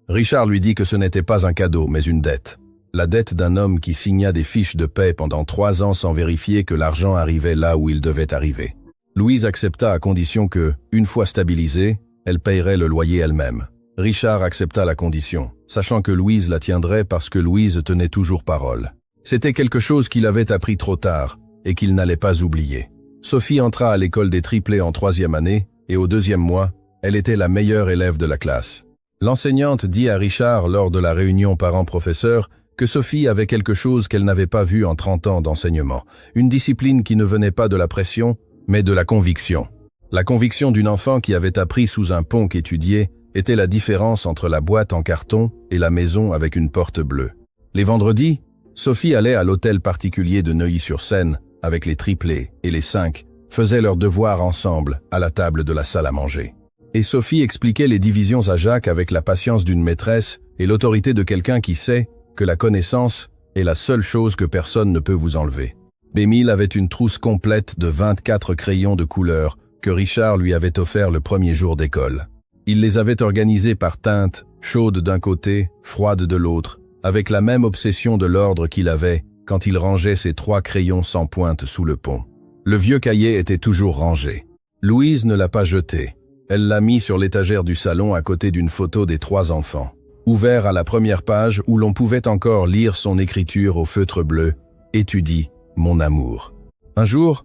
Richard lui dit que ce n'était pas un cadeau, mais une dette. La dette d'un homme qui signa des fiches de paie pendant 3 ans sans vérifier que l'argent arrivait là où il devait arriver. Louise accepta à condition que, une fois stabilisée, elle payerait le loyer elle-même. Richard accepta la condition, sachant que Louise la tiendrait parce que Louise tenait toujours parole. C'était quelque chose qu'il avait appris trop tard et qu'il n'allait pas oublier. Sophie entra à l'école des triplés en 3e année et au 2e mois, elle était la meilleure élève de la classe. L'enseignante dit à Richard lors de la réunion parents-professeurs que Sophie avait quelque chose qu'elle n'avait pas vu en 30 ans d'enseignement, une discipline qui ne venait pas de la pression, mais de la conviction. La conviction d'une enfant qui avait appris sous un pont qu'étudier était la différence entre la boîte en carton et la maison avec une porte bleue. Les vendredis, Sophie allait à l'hôtel particulier de Neuilly-sur-Seine avec les triplés et les 5, faisaient leurs devoirs ensemble à la table de la salle à manger. Et Sophie expliquait les divisions à Jacques avec la patience d'une maîtresse et l'autorité de quelqu'un qui sait que la connaissance est la seule chose que personne ne peut vous enlever. Émile avait une trousse complète de 24 crayons de couleur que Richard lui avait offert le premier jour d'école. Il les avait organisés par teinte, chaude d'un côté, froide de l'autre, avec la même obsession de l'ordre qu'il avait quand il rangeait ses 3 crayons sans pointe sous le pont. Le vieux cahier était toujours rangé. Louise ne l'a pas jeté. Elle l'a mis sur l'étagère du salon à côté d'une photo des 3 enfants. Ouvert à la première page où l'on pouvait encore lire son écriture au feutre bleu, « Étudie, mon amour ». Un jour,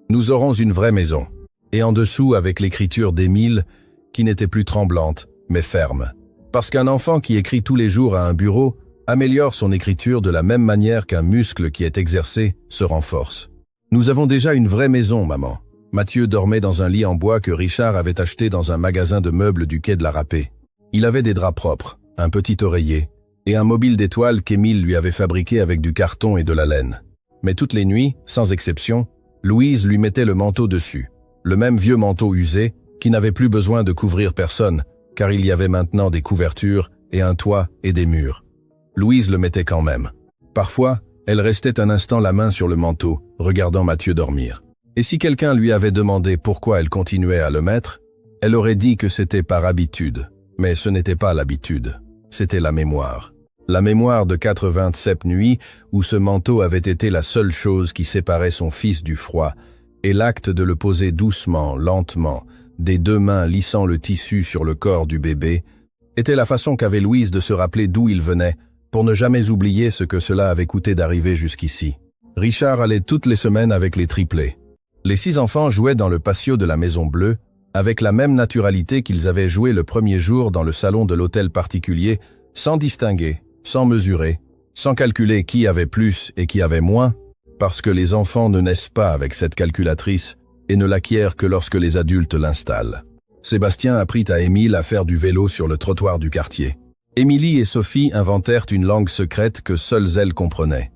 nous aurons une vraie maison. Et en dessous avec l'écriture d'Émile, qui n'était plus tremblante, mais ferme. Parce qu'un enfant qui écrit tous les jours à un bureau améliore son écriture de la même manière qu'un muscle qui est exercé se renforce. Nous avons déjà une vraie maison, maman. Mathieu dormait dans un lit en bois que Richard avait acheté dans un magasin de meubles du quai de la Râpée. Il avait des draps propres, un petit oreiller, et un mobile d'étoiles qu'Émile lui avait fabriqué avec du carton et de la laine. Mais toutes les nuits, sans exception, Louise lui mettait le manteau dessus. Le même vieux manteau usé, qui n'avait plus besoin de couvrir personne, car il y avait maintenant des couvertures et un toit et des murs. Louise le mettait quand même. Parfois, elle restait un instant la main sur le manteau, regardant Mathieu dormir. Et si quelqu'un lui avait demandé pourquoi elle continuait à le mettre, elle aurait dit que c'était par habitude. Mais ce n'était pas l'habitude, c'était la mémoire. La mémoire de 87 nuits où ce manteau avait été la seule chose qui séparait son fils du froid, et l'acte de le poser doucement, lentement, des 2 mains lissant le tissu sur le corps du bébé, était la façon qu'avait Louise de se rappeler d'où il venait, pour ne jamais oublier ce que cela avait coûté d'arriver jusqu'ici. Richard allait toutes les semaines avec les triplés. Les 6 enfants jouaient dans le patio de la Maison Bleue, avec la même naturalité qu'ils avaient joué le premier jour dans le salon de l'hôtel particulier, sans distinguer, sans mesurer, sans calculer qui avait plus et qui avait moins, parce que les enfants ne naissent pas avec cette calculatrice et ne l'acquièrent que lorsque les adultes l'installent. Sébastien apprit à Émile à faire du vélo sur le trottoir du quartier. Émilie et Sophie inventèrent une langue secrète que seules elles comprenaient.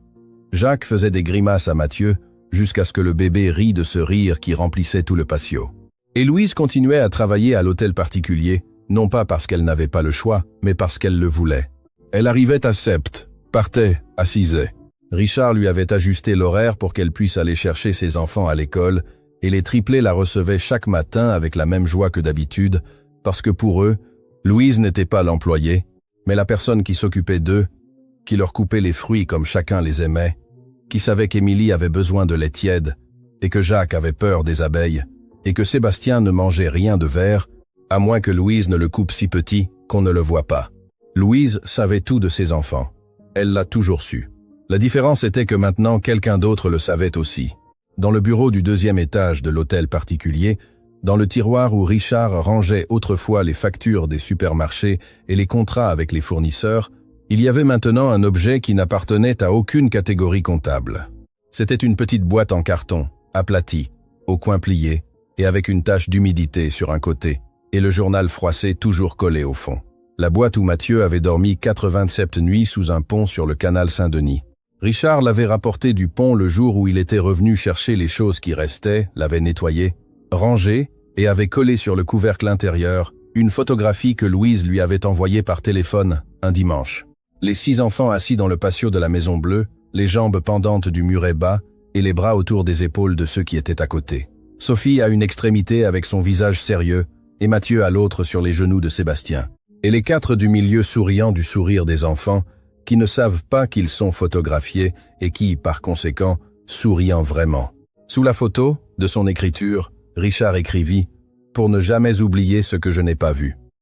Jacques faisait des grimaces à Mathieu, jusqu'à ce que le bébé rit de ce rire qui remplissait tout le patio. Et Louise continuait à travailler à l'hôtel particulier, non pas parce qu'elle n'avait pas le choix, mais parce qu'elle le voulait. Elle arrivait à Sept, partait à 6h. Richard lui avait ajusté l'horaire pour qu'elle puisse aller chercher ses enfants à l'école, et les triplés la recevaient chaque matin avec la même joie que d'habitude, parce que pour eux, Louise n'était pas l'employée, mais la personne qui s'occupait d'eux, qui leur coupait les fruits comme chacun les aimait, qui savait qu'Émilie avait besoin de lait tiède, et que Jacques avait peur des abeilles, et que Sébastien ne mangeait rien de vert, à moins que Louise ne le coupe si petit qu'on ne le voit pas. Louise savait tout de ses enfants. Elle l'a toujours su. La différence était que maintenant quelqu'un d'autre le savait aussi. Dans le bureau du 2e étage de l'hôtel particulier, dans le tiroir où Richard rangeait autrefois les factures des supermarchés et les contrats avec les fournisseurs, Il y avait maintenant un objet qui n'appartenait à aucune catégorie comptable. C'était une petite boîte en carton, aplatie, au coin plié, et avec une tache d'humidité sur un côté, et le journal froissé toujours collé au fond. La boîte où Mathieu avait dormi 87 nuits sous un pont sur le canal Saint-Denis. Richard l'avait rapporté du pont le jour où il était revenu chercher les choses qui restaient, l'avait nettoyé, rangé, et avait collé sur le couvercle intérieur une photographie que Louise lui avait envoyée par téléphone un dimanche. Les 6 enfants assis dans le patio de la Maison Bleue, les jambes pendantes du muret bas et les bras autour des épaules de ceux qui étaient à côté. Sophie à une extrémité avec son visage sérieux et Mathieu à l'autre sur les genoux de Sébastien. Et les 4 du milieu souriant du sourire des enfants qui ne savent pas qu'ils sont photographiés et qui, par conséquent, souriant vraiment. Sous la photo, de son écriture, Richard écrivit « Pour ne jamais oublier ce que je n'ai pas vu ».